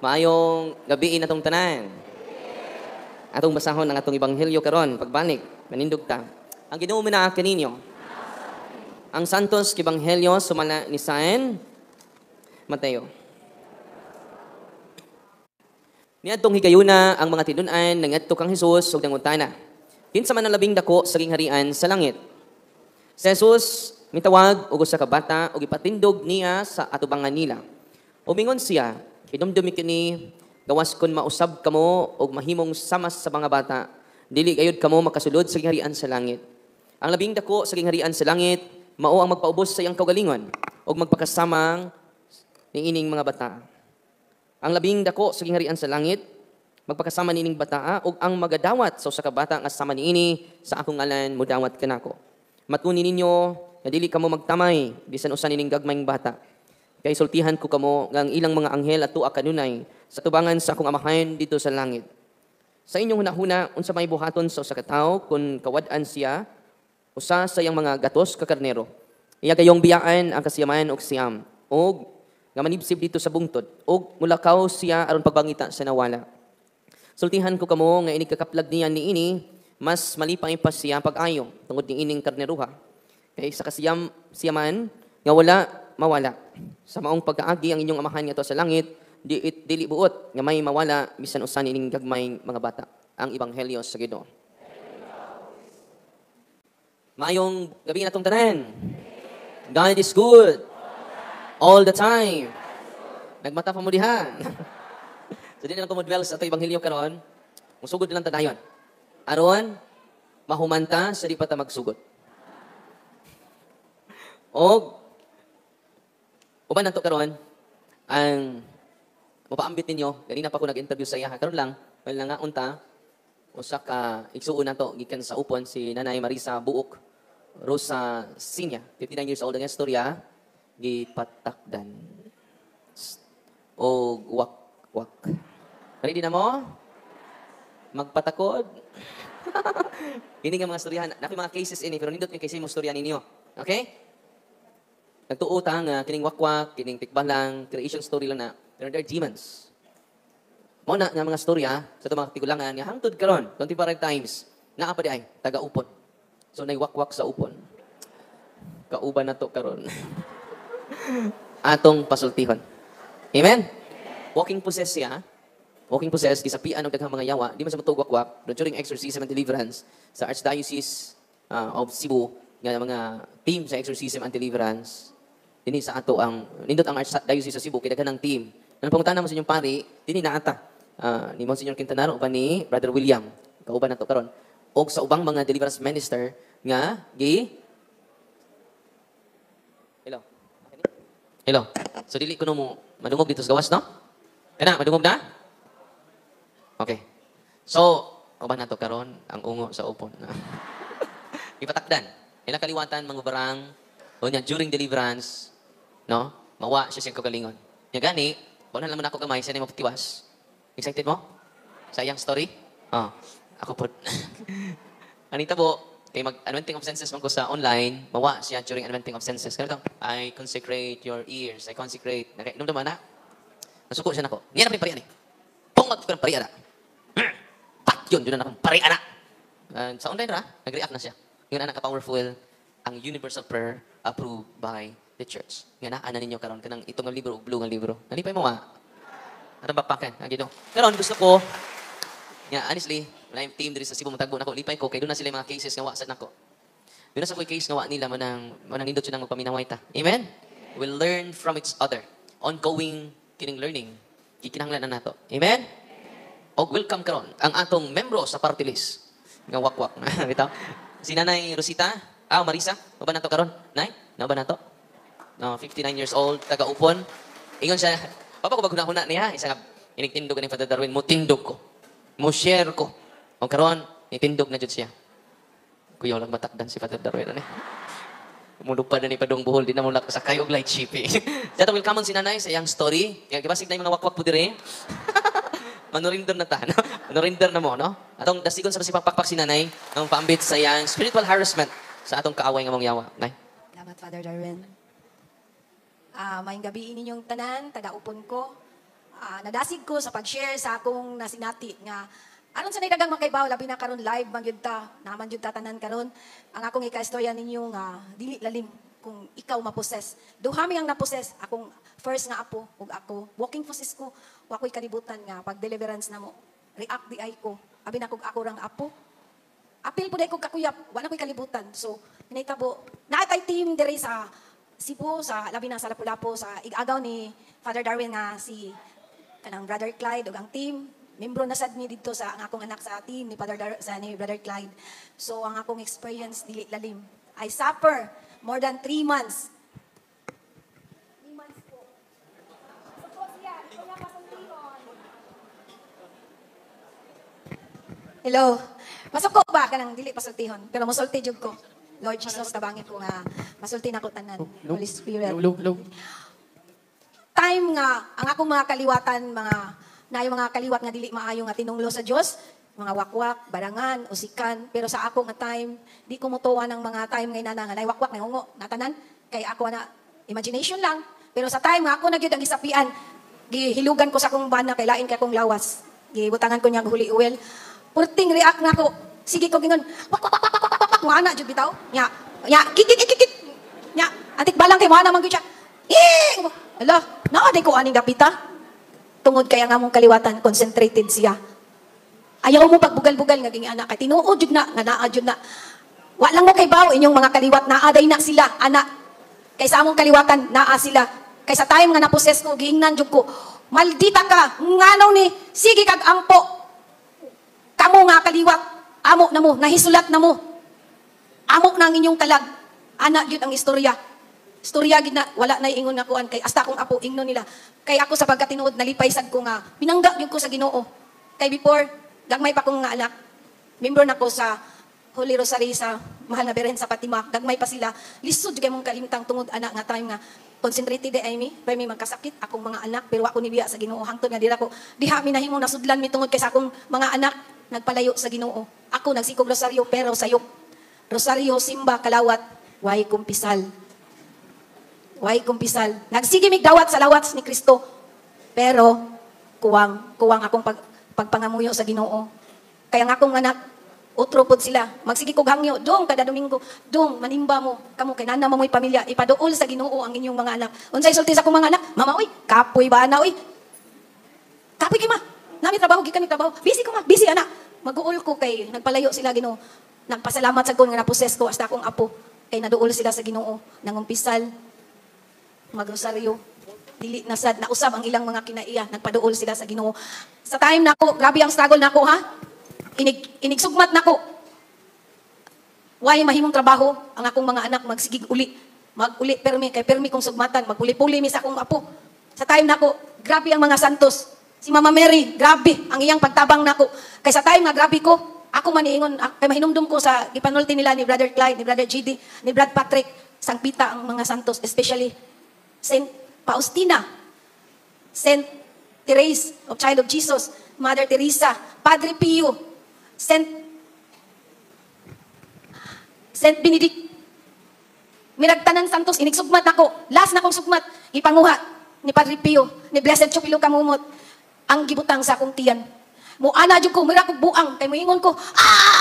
Maayong gabi na tong tanan. Atong basahon ang atong ebanghelyo karon pagbalik manindog ta. Ang Ginoo mina kaninyo. Ang Santos Ebanghelyo sumala ni San Mateo. Niadtong higayuna ang mga tinun-an nangadto kang Hesus ug nangutana. Kinsa man ang labing dako sa gingharian sa langit? Si Jesus mitawag og usa ka bata ug ipatindog niya sa atubangan nila. Umingon siya, hinumdumi kini gawas kon mausab kamo og mahimong samas sa mga bata, dili gayud kamo makasulod sa gingharian sa langit. Ang labing dako sa gingharian sa langit mao ang magpaubos sa iyang kaugalingon ug magpakasamang ning ining mga bata. Ang labing dako sa gingharian sa langit magpakasama nining bata ug ang magadawat sa usa ka bata nga sama niini sa akong ngalan mudawat kanako. Matuni ninyo nga dili kamo magtamay bisan usa nining gagmayng bata. Kay sultihan ko kamo nga ang ilang mga anghel ato kanunay sa tubangan sa akong amahan dito sa langit. Sa inyong hunahuna unsa may buhaton sa usa ka tawo kun kawad-an siya usa sa iyang mga gatos ka karnero. Iya gayong biyaan ang kasiyaman og siyam og nga manibsib dito sa bungtod og mulakaw siya aron pagbangita sa nawala. Sultihan ko kamo nga ini kakaplag niya niini mas malipay pa siya pag-ayo tungod ni ining karneruha. Kay sa siyaman nga wala mawala. Sa maong pagkaagi ang inyong amahan nga to sa langit, dili buot nga may mawala bisan usa nining gagmayng mga bata. Ang ebanghelyo sa Ginoo. Maayong gabi natong tanan. God is good. All the time. Nagmata pa mo diha. So din na ko model sa atong ebanghelyo karon. Musugod lang ta dayon. Aron mahumanta sa di pa ta magsugod. Og uban nato karon ang mapaambit ninyo, ganina pa ko nag-interview sa iya karon lang, wala nga unta usa ka igsuon nato gikan sa upon si Nanay Marisa Buok Rosa Sinya, 59 years old ang istorya, gipatakdan. O wak. Ready na mo? Magpatakod? Ini nga mga istoryahan. Nakoy mga cases ini, pero nindot yung case mo istorya ninyo. Okay? Nagtuo ta nga kining wakwak, kining tikbalang, creation story lang na. Pero there are demons. Mao na nga mga storya sa mga tigulangan nga hangtod karon 25 times naa pa di ay taga-upon. So nay wakwak sa upon. Kauban nato karon. Atong pasultihon. Amen. Walking possess siya. Walking possess gisapian og daghang mga yawa, di man sa matug wakwak during exorcism and deliverance sa Archdiocese of Cebu nga mga team sa exorcism and deliverance. Dini sa ato ang nindot ang Archdiocese sa Cebu kay daghang team. Nang pangutana mo sa inyong pari, dini naata ni Monsignor Quintanaro uban ni Brother William. Kauban nato karon. Og sa ubang mga deliverance minister nga Hello. So dili kuno mo madungog dito sa gawas, no? Kana madungog na? Okay. So uban nato karon ang ungo sa upon. Ipatakdan. Ilang kaliwatan mangubarang o niya during deliverance, no? Mawa siya siyang kagalingon. Nya gani, wala naman ako gamay, siya na mapatiwas. Excited mo? Sa iyang story? Oh, ako po. Anita po, kay mag-anointing of senses man ko sa online, mawa siya during anointing of senses. Kaya ito, I consecrate your ears. I consecrate. Nung naman na, nasuko siya na ko. Niyan na pa yung parian eh. Pungat ko ng parian na. Pat yun, yun na akong parian na. Sa online ra, nag-react na siya. Yung anak ka-powerful, ang universal prayer approved by the church. Nga na, ana ninyo karon kanang itong libro, blue nga libro. Nalipay mo nga. Ano backpacken? Ang gino. Karon gusto ko, honestly, wala yung team diri sa Cebu matagbo nako, lipay ko, kay doon na sila yung mga cases nga wasad nako. Doon na sa ko'y case nga wa nila, manang nindot siya nang magpaminaway ta. Amen? We'll learn from each other. Ongoing kining learning. Kikinahanglan na nato. Amen? Og welcome karon ang atong membro sa party list. Nga wakwak. Bitaw. Si Nanay Rosita, Marisa, ba nato karon? Nay, na ba nato? No, 59 years old, taga-upon. Ingon siya, papa ko ba guna-huna niya? Isa nga, inigtindog ni Father Darwin, mo tindog ko. Mo share ko. O karon, itindog na jud siya. Kuya, walang matakdan si Father Darwin. Mulupad na ni Padong Buhol, di na mula sa kayo og light shipping. Dato, welcome si Nanay sa iyang story. Kaya kibasig na yung mga wakwak po dire. Manurinder na ta, no? Manurinder na mo, no? Atong dasigon sa masipagpakpak si Nanay, ang paambit sa iyang spiritual harassment sa atong kaaway nga mong yawa. Nay? Salamat, Father Darwin. Maayong gabi ninyong tanan, taga-upon ko. nadasig ko sa pag-share sa akong nasinati nga aron sa dagang makaibaw labi na karon live man gyud ta naman gyud ta tanan karon ang akong ika-istorya ninyo nga dili lalim kung ikaw maposes. Duha mi ang naposes akong first nga apo ug ako walking process ko wa ko'y kalibutan nga pag deliverance namo react di ay ko abi na kog ako rang apo apil po dahil kong kakuyap, wala ko'y kalibutan. So, pinahitabo, naatay team diri sa Cebu, sa labi na sa Lapu-Lapu, sa igagaw ni Father Darwin nga si kanang Brother Clyde, ug ang team, membro na sad mi dito sa ang akong anak sa team ni ni Brother Clyde. So, ang akong experience, dili lalim. I suffer more than 3 months. 3 months po. Hello. Pasok ko ba kanang dili pasultihon pero mosulti jud ko. Lord Jesus tabangin ko nga masulti nako tanan. Holy Spirit. Time nga ang akong mga kaliwatan naay mga kaliwat nga dili maayo nga tinunglo sa Dios, mga wakwak, barangan, usikan, pero sa ako nga time di ko motuwa ng mga time nga inana nga naay wakwak nga hungo natanan kay ako na imagination lang. Pero sa time nga ako na gyud ang gisapian, gihilugan ko sa akong bana kay lain kay akong lawas. Gibutangan ko niya ang holy oil. Purting react nga ko. Sige ko gingon. Mga anak jud bitaw. Nya, kikit. Nya, antik balang kay mana man gyud siya. Ala, naa ko aning dapita. Tungod kaya nga mong kaliwatan, concentrated siya. Ayaw mo pagbugal-bugal nga gingi anak kay tinuod jud na nga naa jud na. Wa lang mo kay baw inyong mga kaliwat naa day na sila anak. Kay sa among kaliwatan naa sila. Kay sa time nga naposes ko gihingnan jud ko. Maldita ka, nganaw ni sige kag ampo. Kamo nga kaliwat, amo na mo, nahisulat na mo. Amo na ang inyong kalag. Anak yun ang istorya. Istorya gid na wala na ingon nga kuan kay hasta akong apo ingnon nila. Kay ako sa pagkatinuod nalipay sad ko nga pinangga gyud ko sa Ginoo. Kay before gagmay pa kong nga anak. Member nako sa Holy Rosary sa Mahal na Birhen sa Fatima. Gagmay pa sila. Lisod kay mong kalimtang tungod anak nga time nga concentrated ay mi, may magkasakit akong mga anak pero ako nibiya sa Ginoo hangtod nga dira ko diha mi nahimong nasudlan mi tungod kay sa akong mga anak nagpalayo sa Ginoo. Ako nagsikog rosaryo pero sayok. Rosaryo simba kalawat way kumpisal. Way kumpisal. Nagsige mig dawat sa lawat ni Kristo. Pero kuwang akong pagpangamuyo sa Ginoo. Kaya nga akong anak utro pod sila. Magsige kog hangyo dong kada Domingo. Dong manimba mo kamo kay nana mo moy pamilya ipaduol sa Ginoo ang inyong mga anak. Unsay sulti sa akong mga anak? Mama oy, kapoy ba na oy? Kapoy kay ma. Nami trabaho gikan ni trabaho. Busy ko ma, busy anak. Mag-uol ko kay nagpalayo sila Ginoo. Nagpasalamat sa kon nga naposes ko hasta akong apo kay naduol sila sa Ginoo. Nangumpisal magrosaryo. Dili na sad nausab ang ilang mga kinaiya, nagpaduol sila sa Ginoo. Sa time nako, grabe ang struggle nako ha. Inigsugmat nako. Way mahimong trabaho ang akong mga anak magsigig uli. Mag-uli permi kong sugmatan, magpuli-puli mi sa akong apo. Sa time nako, grabe ang mga santos. Si Mama Mary, grabe ang iyang pagtabang nako. Kay sa time nga grabe ko, ako maniingon kay mahinumdum ko sa gipanulti nila ni Brother Clyde, ni Brother GD, ni Brad Patrick, sangpita ang mga santos, especially Saint Faustina, Saint Therese of Child of Jesus, Mother Teresa, Padre Pio, Saint Benedict. Miragtanan santos, inigsugmat ako. Last na kong sugmat, ipanguha ni Padre Pio, ni Blessed Chupilo Kamumot, ang gibutang sa akong tiyan. Muana jud ko, mira kog buang, kay moingon ko,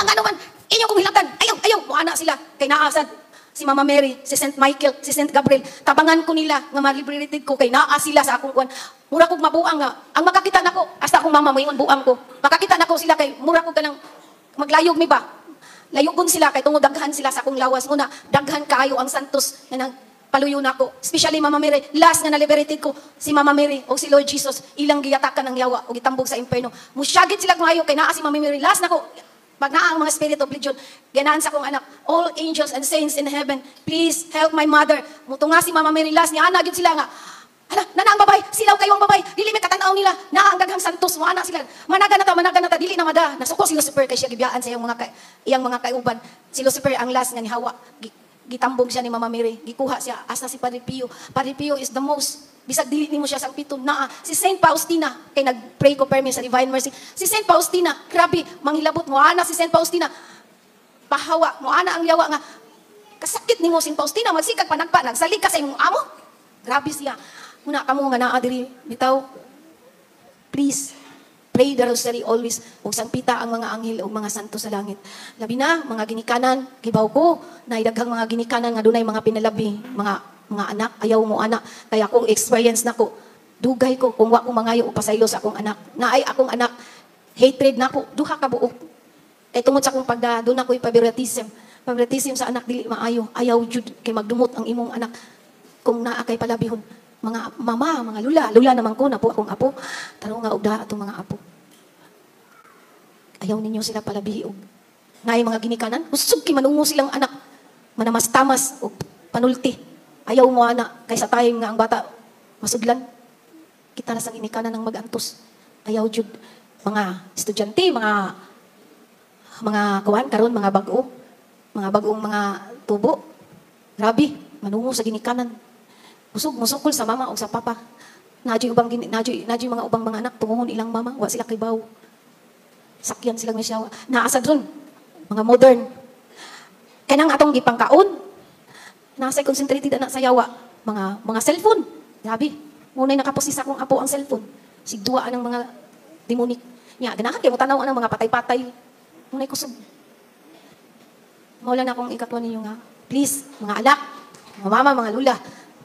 ngano man, inyo kong hilatan, ayaw, muana sila, kay naasad. Si Mama Mary, si Saint Michael, si Saint Gabriel, tabangan ko nila, nga ma-liberated ko, kay naa sila sa akong kuwan. Mura kog mabuang nga, ang makakita nako, hasta akong mama, moingon buang ko. Makakita nako sila, kay mura kog kanang maglayog mi ba? Layugon sila, kay tungod daghan sila sa akong lawas. Muna, daghan kaayo ang santos, nga paluyo na ako. Especially Mama Mary, last nga na-liberated ko, si Mama Mary o si Lord Jesus, ilang giyatakan ng yawa o gitambog sa imperno. Musyagit sila ngayon, kay naa si Mama Mary, last na ko, pag naa ang mga spirit of legion, ganaan sa akong anak, all angels and saints in heaven, please help my mother. Muto nga si Mama Mary, last niya, anak yun sila nga, nana ang babay, silaw kayo ang babay, dili may katanaw nila, na ang daghang santos, mga anak sila, managa na ta, dili na mada, nasuko si Lucifer, kay siya gibiyaan sa iyang mga kaiuban, si Lucifer ang last nga ni Hawa, gitambog siya ni Mama Mary, gikuha siya, asa si Padre Pio. Padre Pio is the most, bisag dili nimo siya sang pito naa. Si Saint Faustina, kay nag-pray ko permi sa Divine Mercy. Si Saint Faustina, grabe, manghilabot mo ana si Saint Faustina. Pahawa mo ana ang yawa nga kasakit nimo Saint Faustina, magsikag panagpa, nagsalig ka sa imong amo. Grabe siya. Muna kamo nga naa diri bitaw. Please, pray the rosary always. Ug sangpita ang mga anghel o mga santo sa langit. Labi na, mga ginikanan, kibaw ko, na idaghang mga ginikanan nga dunay mga pinalabi, mga anak, ayaw mo anak. Kaya kung experience na ko, dugay ko, kung wa ko mangayo o pasaylo sa akong anak. Naay akong anak, hatred na ko, duha ka buok. Kay tungod sa akong pagda, doon ako'y pabiratism. Pabiratism sa anak, dili maayo. Ayaw jud, kay magdumot ang imong anak. Kung naa kay palabihon. Mga mama, mga lula naman ko, napo akong apo. Taro nga ugda atong mga apo. Ayaw ninyo sila palabihi og ngay mga ginikanan, usog manungo silang anak. Manamas-tamas o panulti. Ayaw mo anak, kaysa time nga ang bata masudlan. Kita na sa ginikanan ng mag-antos. Ayaw jud mga estudyante, mga kuwan karon, mga bagong mga tubo. Grabe, manungo sa ginikanan. Musukol sa mama o sa papa. Nadyo mga ubang mga anak tungon ilang mama, wa sila kibaw. Sakyan silang nasyawa. Naasa dron, mga modern. Kanang atong gipangkaon. Nasa concentrated na sa yawa. Mga cellphone. Grabe. Muna'y nakaposis akong apo ang cellphone. Sigdua ng mga demonik. Nya, ganahan kayo mo tanaw ang mga patay-patay. Muna'y kusog. Mawala na akong ikatwa ninyo nga. Please, mga anak, mga mama, mga lula,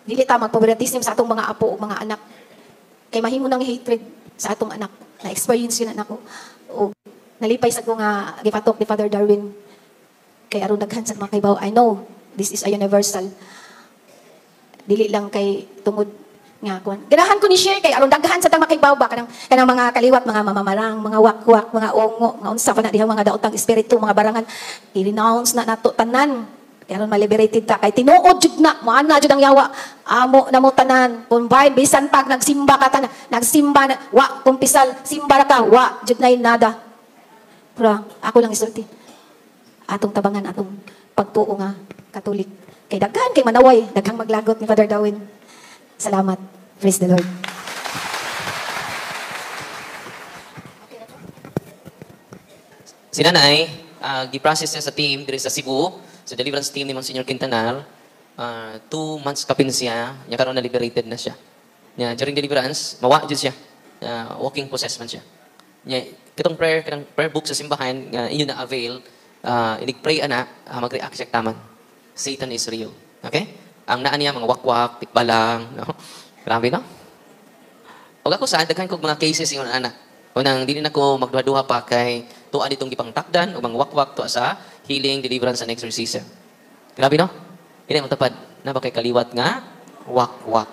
dili ta magpabiratism sa atong mga apo o mga anak. Kay mahimo ng hatred sa atong anak. Na-experience yun na ako. O nalipay sa ko nga gipatok ni Father Darwin. Kay aron daghan sa mga kaybaw. I know, this is a universal. Dili lang kay tungod nga kuan. Ganahan ko ni share kay aron daghan sa tang makaybaw ba kanang mga kaliwat, mga mamamarang, mga wakwak, mga ongo, mga unsa pa na dihang mga daotang espiritu, mga barangan. I-renounce na nato tanan. Kaya ron maliberated ta kay tinuod jud na mo ana jud ang yawa amo na mo tanan combine bisan pag nagsimba ka tanan nagsimba na wa kumpisal simba ra ka wa jud nay nada pero ako lang isulti atong tabangan atong pagtuo nga Katolik kay daghan kay manaway daghang maglagot ni Father Darwin. Salamat, praise the Lord. Si Nanay, gi-process niya sa team diri sa Cebu, sa deliverance team ni Monsignor Quintanar. 2 months kapin siya, niya karon na liberated na siya. Niya, during deliverance, mawa dyan siya. Walking possessment siya. Niya, katong prayer book sa simbahan, inyo na avail, inig-pray ana, mag-react siya taman. Satan is real. Okay? Ang naan niya, mga wakwak, tikbalang, no? Grabe, no? Huwag ako saan, daghan ko mga cases yung anak. Unang, hindi na ako magduha-duha pa kay tuan itong gipang takdan o mga wakwak to sa healing, deliverance, and exorcism. Grabe, no? Hindi mo tapad. Na ba kay kaliwat nga? Wakwak.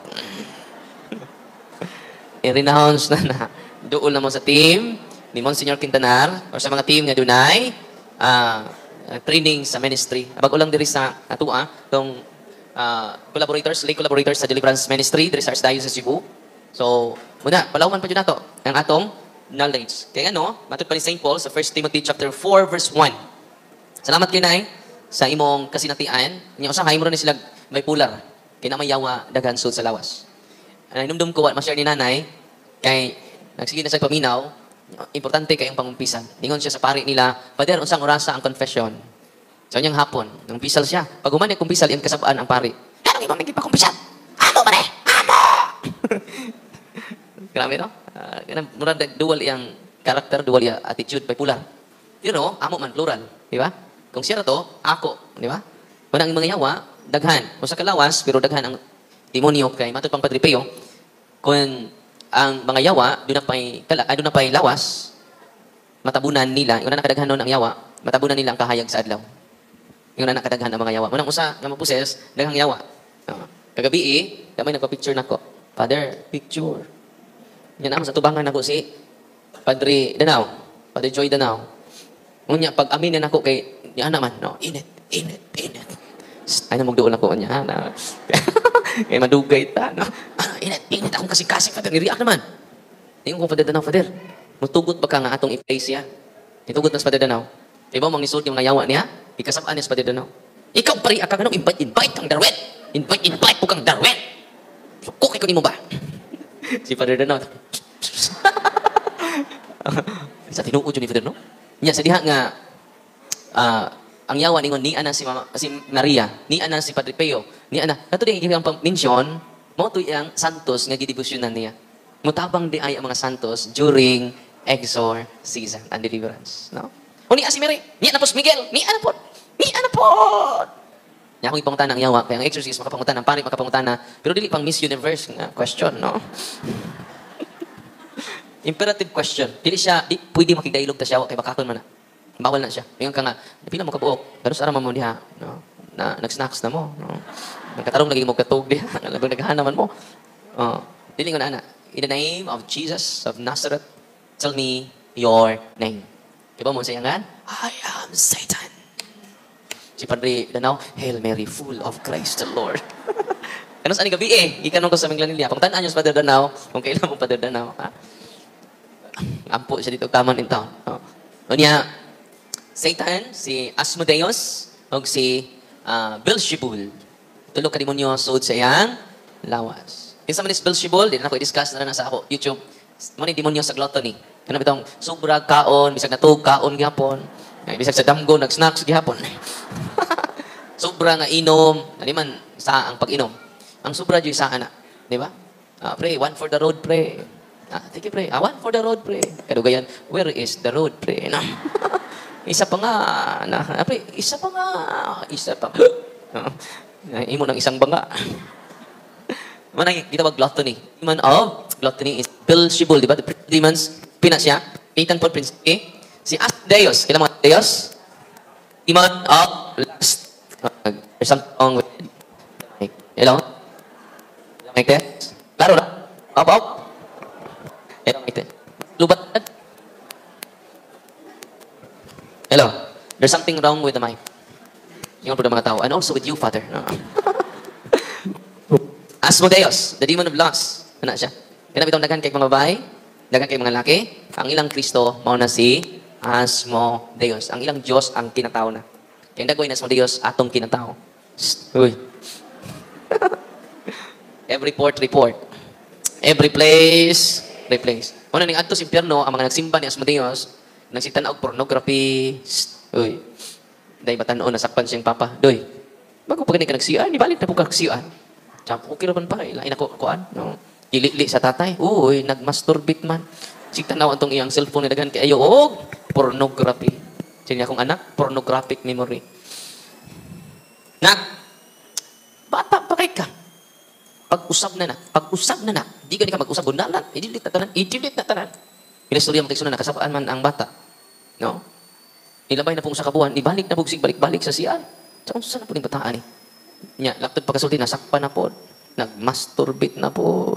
I-renounce na. Doon na mo sa team ni Monsignor Quintanar o sa mga team nga dunay training sa ministry. Bago lang diri sa atua, itong lay collaborators sa deliverance ministry diri sa Archdiocese Cebu. So, muna, palawan pa dyan nato ang atong knowledge. Kaya ano, matod pa ni St. Paul sa 1 Timothy chapter 4 verse 1. Salamat kay Nay sa imong kasinatian. Nya usahay mo ni sila bipolar. Kay na mayawa daghan sud sa lawas. Inumdum ko what ma-share ni Nanay kay nagsige na sa paminaw, importante kay ang pangumpisan. Ningon siya sa pari nila, "Father, unsang orasa ang confession?" So niyang hapon, nang pisal siya. Pag umani kung pisal, yung kasabaan ang pari. Anong iba may kumpisal? Amo ba Amo! Grabe, no? Murad dual yung character, dual yung attitude, bipolar. Pero, amo man, plural. Di ba? Kung siya na to, ako. Di ba? Manang mga yawa, daghan. Kung sa kalawas, pero daghan ang demonyo kay matod pang Padre Pio. Kung ang mga yawa, doon na pa'y lawas, matabunan nila, yung na nakadaghan nun ang yawa, matabunan nila ang kahayag sa adlaw. Yung na nakadaghan ang mga yawa. Manang usa, nga maposes, daghang yawa. Kagabi damay nagpa-picture nako. Father, picture. Yan naman sa tubangan nako si Padre Danao, Padre Joy Danao. Ngunya, pag aminin ako kay, yan naman, no, init. Ay na magdoon ako niya, na. Kaya madugay ta, no. Init akong kasing-kasing, Father, niriak naman. Tingin ko, Father Danao, Father, mutugot ba ka nga atong i-place siya? Itugot na sa Padre Danao. Diba, mangisod yung mga yawa niya? Ikasapaan niya sa Padre Danao. Ikaw pari, akang anong invite kang Darwin. Invite po kang Darwin. So, kukay ko ni mo ba? Si Father Danao. Sa tinuod yun ni Father, no? Niya, sa diha nga, ang yawa ningon, ni ana si Maria, ni ana si Padre Pio, ni ana. Nato din yung pang-mention, mo to yung santos nga gidibusyonan niya. Mutabang di ay ang mga santos during exorcism and deliverance. No? O niya si Mary, niya na po si Miguel, niya na po. Niya akong ipangutan ng yawa, kaya ang exorcist makapangutan ng pari, makapangutan na, pero dili pang Miss Universe nga question, no? Imperative question. Dili siya, pwede makigailog ta siya, kay bakakon man na. Bawal na siya. Ngayon ka nga, pila mo kabuok, pero sa araw mo diha, no? Na nag-snacks na mo, no? Nagkatarong lagi mo katog diha, naghanaman mo. Dili ko na, in the name of Jesus of Nazareth, tell me your name. Diba mo sa iyangan? I am Satan. Si Padre Danao, Hail Mary, full of Christ the Lord. Ano sa gabi ikanong ko sa Minglan nila. Pangtanaan nyo sa Padre Danao, kung kailan mo Padre Danao. Ha? Ampo siya dito, taman in town. O niya, Satan, si Asmodeus, o si Beelzebul. Tulog ka demonyo, suod sa iyang lawas. Yung sa manis Beelzebul, din na ko i-discuss na sa ako, YouTube. Muna yung demonyo sa gluttony. Ano bitong sobrang kaon, bisag natug kaon gihapon. Bisag sa damgo, nag-snacks gihapon. Sobra nga inom, man sa ang pag-inom. Ang sobra dyan sa ana, di ba? Pray, one for the road, pray. Thank you, pray. One for the road, pray. Kadugayan, where is the road, pray? No? Isa pa nga, pray, isa pa. Imo ng isang banga. Manang kita ba gluttony? Demon of gluttony is Beelzebul, di ba? The demons, pinasya. Satan po, Prince. Si Asmodeus, kailan mga Deus? Demon of lust. There's something wrong with it. Hello? Like that? Klaro na? Up. Hello, like that. Lubat. Hello? There's something wrong with the mic. Yung po ng mga tao. And also with you, Father. No. Asmodeus, the demon of lust. Ano siya? Kaya bitong dagan kay mga babae, dagan kay mga laki, ang ilang Kristo, mauna si Asmodeus. Ang ilang Diyos ang kinatao na. Kaya dagoy na Asmodeus, atong kinatao. Uy. Every report. Every place. Una ning adto sa impyerno, ang mga nagsimba ni Asmodeus, nagsitanaw og pornography. Uy. Dahil batanon, nasakpan siyang papa. Doy, bago pa ganit ka nagsiyaan, ibalit na po ka nagsiyaan. Tsaka, okay naman pa, ilain ako, kuan. No? Ilili sa tatay. Uy, nagmasturbate man. Sigtanaw ang iyang cellphone na dagan kayo. Pornography. Sige akong anak, pornographic memory. Nak, bata pa kay ka. Pag-usab na. Di ka mag-usab, bundalan. Idilit na tanan. Pinistorya mo tekso na nakasapaan man ang bata. No? Nilabay na pong sa kabuhan, ibalik na pong balik sa siyan. Saan na po yung bataan eh? Nya, laptop pagkasulti, nasakpan na po. Nag-masturbate na po.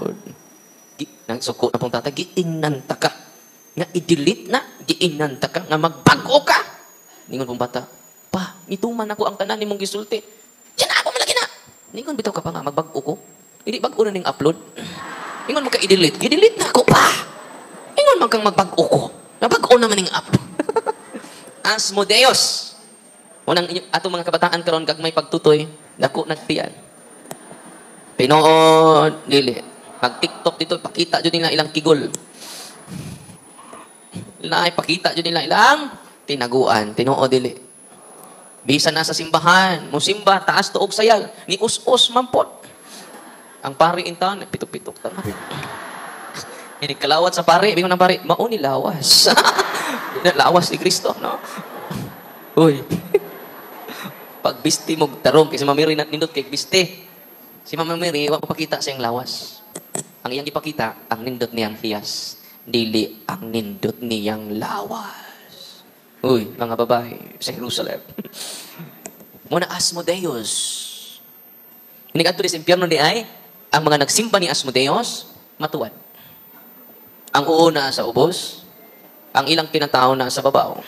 Nagsuko na pong tatay, giinanta ka. Nga i-delete na, giinanta ka. Nga magbago ka. Ningon pong bata, pa, ituman ako ang tanan ni mong gisulti. Diyan na ako malagi na. Ningon bitaw ka pa nga, magbago ko. Hindi bago na ning upload. Ningon mo ka i-delete. I-delete na ako pa. Ningon man kang magbago ko. Nabago naman ning upload. Asmodeus. Unang atong mga kabataan karon kag may pagtutoy, dako nagtiyan. Pinoon, dili. Pag TikTok dito, pakita jud nila ilang kigol. Pakita jud nila ilang tinaguan, tinuod dili. Bisan na sa simbahan, musimba taas tuog sayal, ni us-us mampot. Ang pari in town, pitok-pitok ta. Ini kalawat sa pari, bingon ng pari, mao ni lawas. Lawas ni Kristo, no? Uy. Pag bisti mo tarong kay si Mamiri nindot kay bisti. Si Mama Mary wa pakita sa iyang lawas. Ang iyang ipakita ang nindot niyang hiyas, dili ang nindot niyang lawas. Uy, mga babae sa Jerusalem. Muna Asmodeus. Hindi ka sa impyerno di ay ang mga nagsimba ni Asmodeus matuwad. Ang uuna sa ubos, ang ilang pinatao na sa babaw.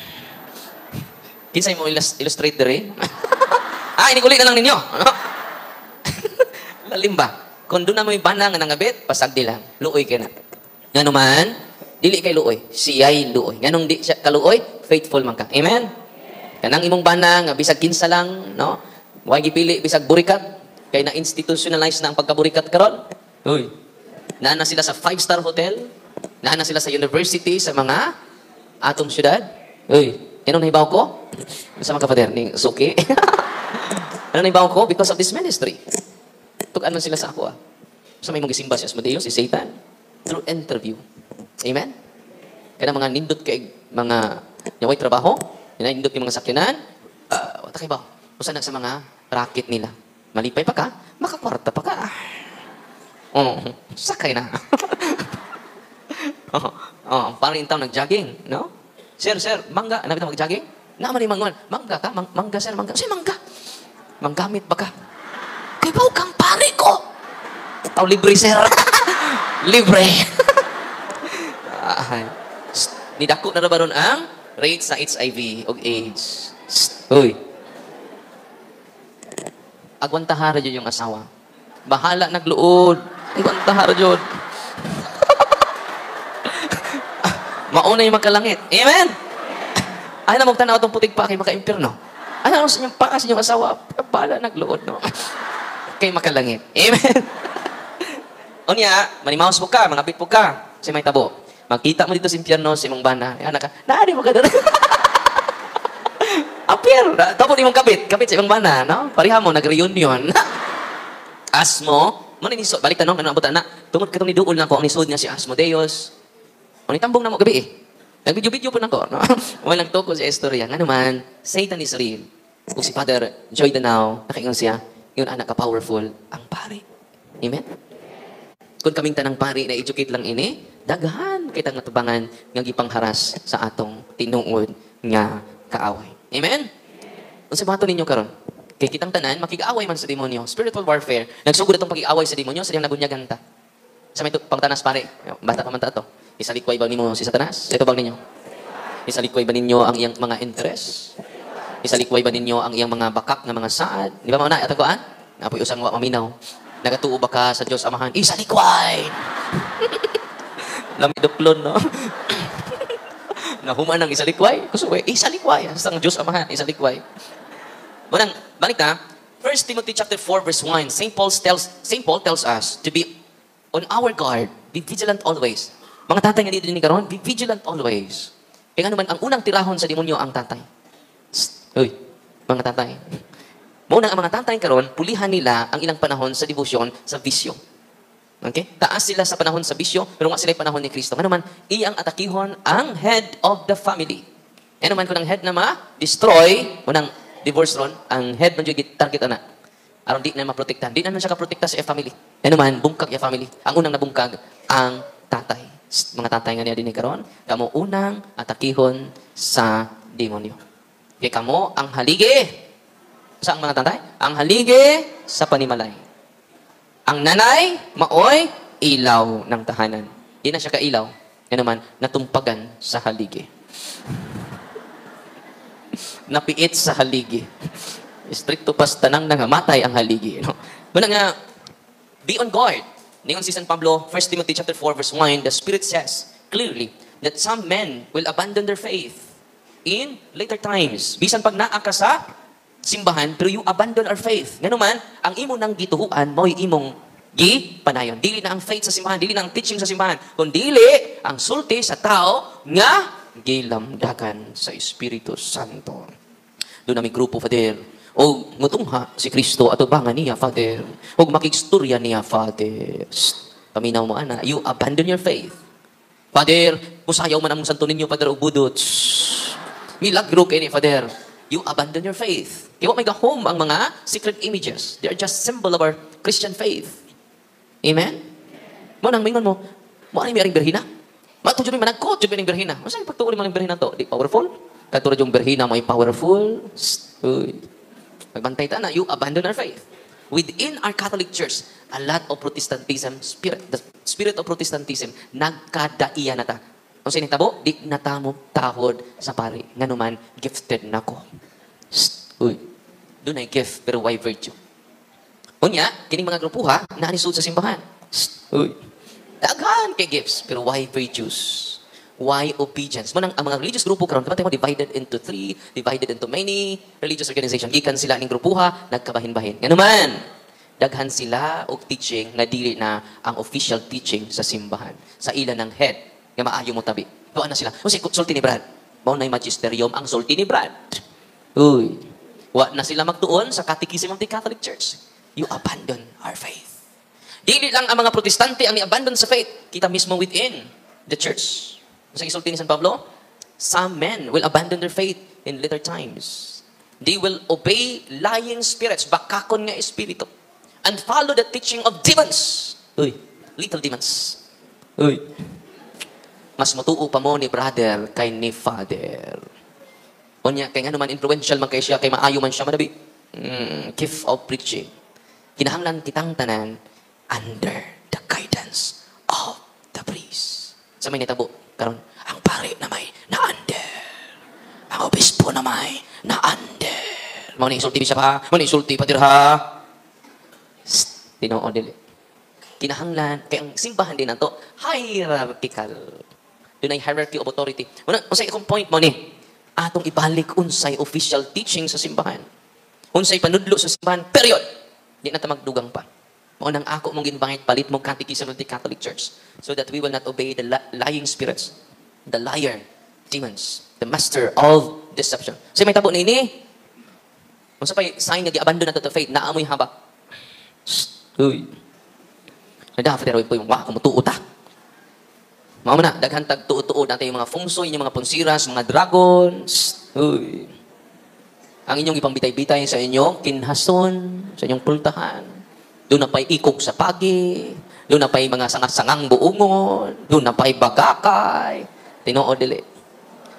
Kinsay mo illustrate dere? Iniguli na lang ninyo. Ano? Lalim ba? Kung doon na mo yung banang ng abit, pasagdi lang. Luoy ka na. Nga naman, dili kay luoy. Siya'y luoy. Ganong di siya kaluoy, faithful man ka. Amen? Kanang imong banang, bisag kinsa lang, no? Huwag gipili, bisag burikat. Kaya na-institutionalize na ang pagkaburikat karon. Uy. Naana sila sa 5-star hotel. Naana sila sa university, sa mga atong syudad. Uy. Yan ang nahibaw ko? Sa mga kapatid, ni Suki. Ano nahibaw ko? Because of this ministry. Tugaan man sila sa ako. Sa may mong gisimba si Asmodeus, si Satan. through interview. Amen? Kaya mga nindot kay mga yaway trabaho, nindot yung mga sakyanan, wata kay ba? Usa na sa mga racket nila. Malipay pa ka, makakwarta pa ka. Oh, sakay na. Parang yung tao nag-jogging, no? Sir, mangga. Ano ba mag-jogging? Naman yung mangga. Mangga ka? Mangga, sir, mangga. Sir, mangga. Manggamit ba ka? Kay ba kang pare ko? Tao libre, sir. Libre. Nidako na ba ron ang rate sa HIV o AIDS? Uy. Agwantahara dyan yung asawa. Bahala nagluod. Agwantahara dyan. Mauna yung magkalangit. Amen? Ay na magtanaw itong putik pa kay maka-impirno. Ay na sa inyong pakas inyong asawa. Bahala nagluod, no? Kay makalangit. Amen? Unya, manimaos po ka, mangapit po ka. Kasi may tabo. Magkita mo dito sa impyerno, sa imong bana. Yan ka, naari mo ka doon. Apir, tapos imong kapit sa imong bana, no? Pariha mo, nag-reunion. Asmo, maninisod, balik tanong, ano abutan na? Tungod katong ni Duol na ko, ang nisod nga si Asmodeus. Ang itambong na mo gabi eh. Nag-video-video po na ko, no? Walang toko sa istorya. Nga naman, Satan is real. Kung si Father Joy Danao, nakaingon siya, yun anak ka-powerful, ang pari. Amen? Kung kaming tanang pari na educate lang ini, daghan kitang natubangan nga gipangharas sa atong tinuod nga kaaway. Amen? Kung sa bato ninyo karon, kay kitang tanan, makig-away man sa demonyo. Spiritual warfare, nagsugod itong pag-iaway sa demonyo, sa diyang nagunyagan ta. Sa may pangtanas pare, bata pa man ta to. Isalikway ba ninyo si Satanas? Ito bang ninyo? Isalikway ba ninyo ang iyang mga interest? Isalikway ba ninyo ang iyang mga bakak na mga saad? Di ba mga na, atagoan? Napoy usang wa maminaw. Nagatuo ba ka sa Diyos Amahan? Isalikway! Lamidoklon, no? Nahuman ng isalikway? Kusuwe, isalikway. Sa Diyos Amahan, isalikway. Munang, balik na, 1 Timothy chapter 4 verse 1, St. Paul tells us to be on our guard, be vigilant always. Mga tatay nga dito ni karon, be vigilant always. Kaya nga naman, ang unang tirahon sa demonyo ang tatay. Uy, mga tatay. Muna ang mga tatay karon, pulihan nila ang ilang panahon sa debosyon sa bisyo. Okay? Taas sila sa panahon sa bisyo, pero nga sila panahon ni Kristo. Nga naman, iyang atakihon ang head of the family. Nga naman, kung ang head na ma-destroy, unang divorce ron, ang head man yung target na. Aron di na maprotektahan. Di na siya kaprotekta sa family. Nga naman, bungkag yung family. Ang unang nabungkag, ang tatay. Mga tatay nga niya din ni karon, kamo unang atakihon sa demonyo. Kaya kamo ang haligi. Saan mga tatay? Ang haligi sa panimalay. Ang nanay, maoy, ilaw ng tahanan. Di na siya kailaw. Yan naman, natumpagan sa haligi. Napiit sa haligi. Stricto pas tanang nangamatay ang haligi. No? Muna nga, be on guard. Ningon si San Pablo, 1 Timothy chapter 4 verse 1, the Spirit says clearly that some men will abandon their faith in later times. Bisan pag naa ka sa simbahan, pero you abandon our faith. Nga naman, ang imo nang gituhuan, mo'y imong gipanayon. Dili na ang faith sa simbahan, dili na ang teaching sa simbahan, kundi ang sulti sa tao nga gilamdagan sa Espiritu Santo. Doon na may grupo, Father. O ngutungha si Kristo ato bangan niya, Father. O makigstorya niya, Father. Paminaw mo, ana. You abandon your faith. Father, pusayaw man ang santo ninyo, Father, o budot. Milagro kayo ni Father. You abandon your faith. Kaya may gahom ang mga secret images. They are just symbol of our Christian faith. Amen? Mo nang mingon mo, mo ani may aring berhina? Mato jud managkot jud ning berhina. Unsa yung pagtuo man ning berhina to? Di powerful? Katulad yung berhina mo ay powerful. Uy. Magbantay ta na, you abandon our faith. Within our Catholic Church, a lot of Protestantism, the spirit of Protestantism, nagkadaiya na ta. Kung sino tabo, di natamo tahod sa pari. Nga naman, gifted na ko. Uy, doon ay gift, pero why virtue? Unya, kining mga grupuha, naanisod sa simbahan. Uy, daghan kay gifts, pero why virtues? Why obedience? Manang ang mga religious grupo karon kapatay mo divided into 3, divided into many religious organization. Gikan sila ning grupuha, nagkabahin-bahin. Nga naman, daghan sila og teaching na dili na ang official teaching sa simbahan. Sa ila ng head nga maayo mo tabi. Doon na sila. Kasi sulti ni Brad. Mao na magisterium ang sulti ni Brad. Uy. Wa na sila magtuon sa catechism of the Catholic Church. You abandon our faith. Dili lang ang mga protestante ang i-abandon sa faith. Kita mismo within the church. Sa isulti ni San Pablo, some men will abandon their faith in later times. They will obey lying spirits, bakakon nga espiritu, and follow the teaching of demons. Uy, little demons. Uy. Mas matuo pa mo ni brother kay ni father. Unya, kay nga naman influential man kay siya, kay maayo man siya, madabi. Gift of preaching. Kinahanglan kitang tanan under the guidance of the priest. Sa may nitabo, karon ang pare na may na-under. Ang obispo na may na-under. Mau ni isulti siya pa, mau ni isulti pa dirha. Tinoo dili. Kinahanglan, kay ang simbahan din nato hierarchical. Doon ay hierarchy of authority. Unsay akong point mo ni? Atong ibalik unsay official teaching sa simbahan. Unsay panudlo sa simbahan, period. Di na ta magdugang pa. Mao nang ako mong ginbangit palit mong catechism of the Catholic Church so that we will not obey the lying spirits, the liar, demons, the master of deception. So may tabo ni ini. Unsa pay sign nga gi-abandon nato to faith, naamoy haba. Uy. Nada fa pero yung wa kumutuo ta. Mao na daghan tag tuo-tuo natin yung mga fungsoy, yung mga punsiras, mga dragons. Uy. Ang inyong ipambitay-bitay sa inyong kinhason, sa inyong pultahan. Doon na pa'y ikog sa pagi. Doon na pa'y mga sangang buungon. Doon na pa'y bagakay. Tinoo dili.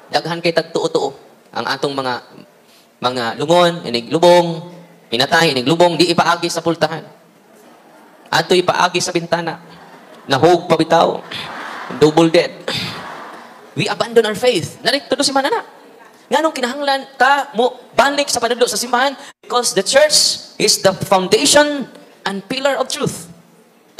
Daghan kay tagtuo-tuo. Ang atong mga lungon, iniglubong, pinatay, iniglubong, di ipaagi sa pultahan. Ato ipaagi sa bintana. Nahog pa bitaw. Double dead. We abandon our faith. Narito si manana. Nganong kinahanglan ta mo balik sa panudlo sa simbahan because the church is the foundation and pillar of truth.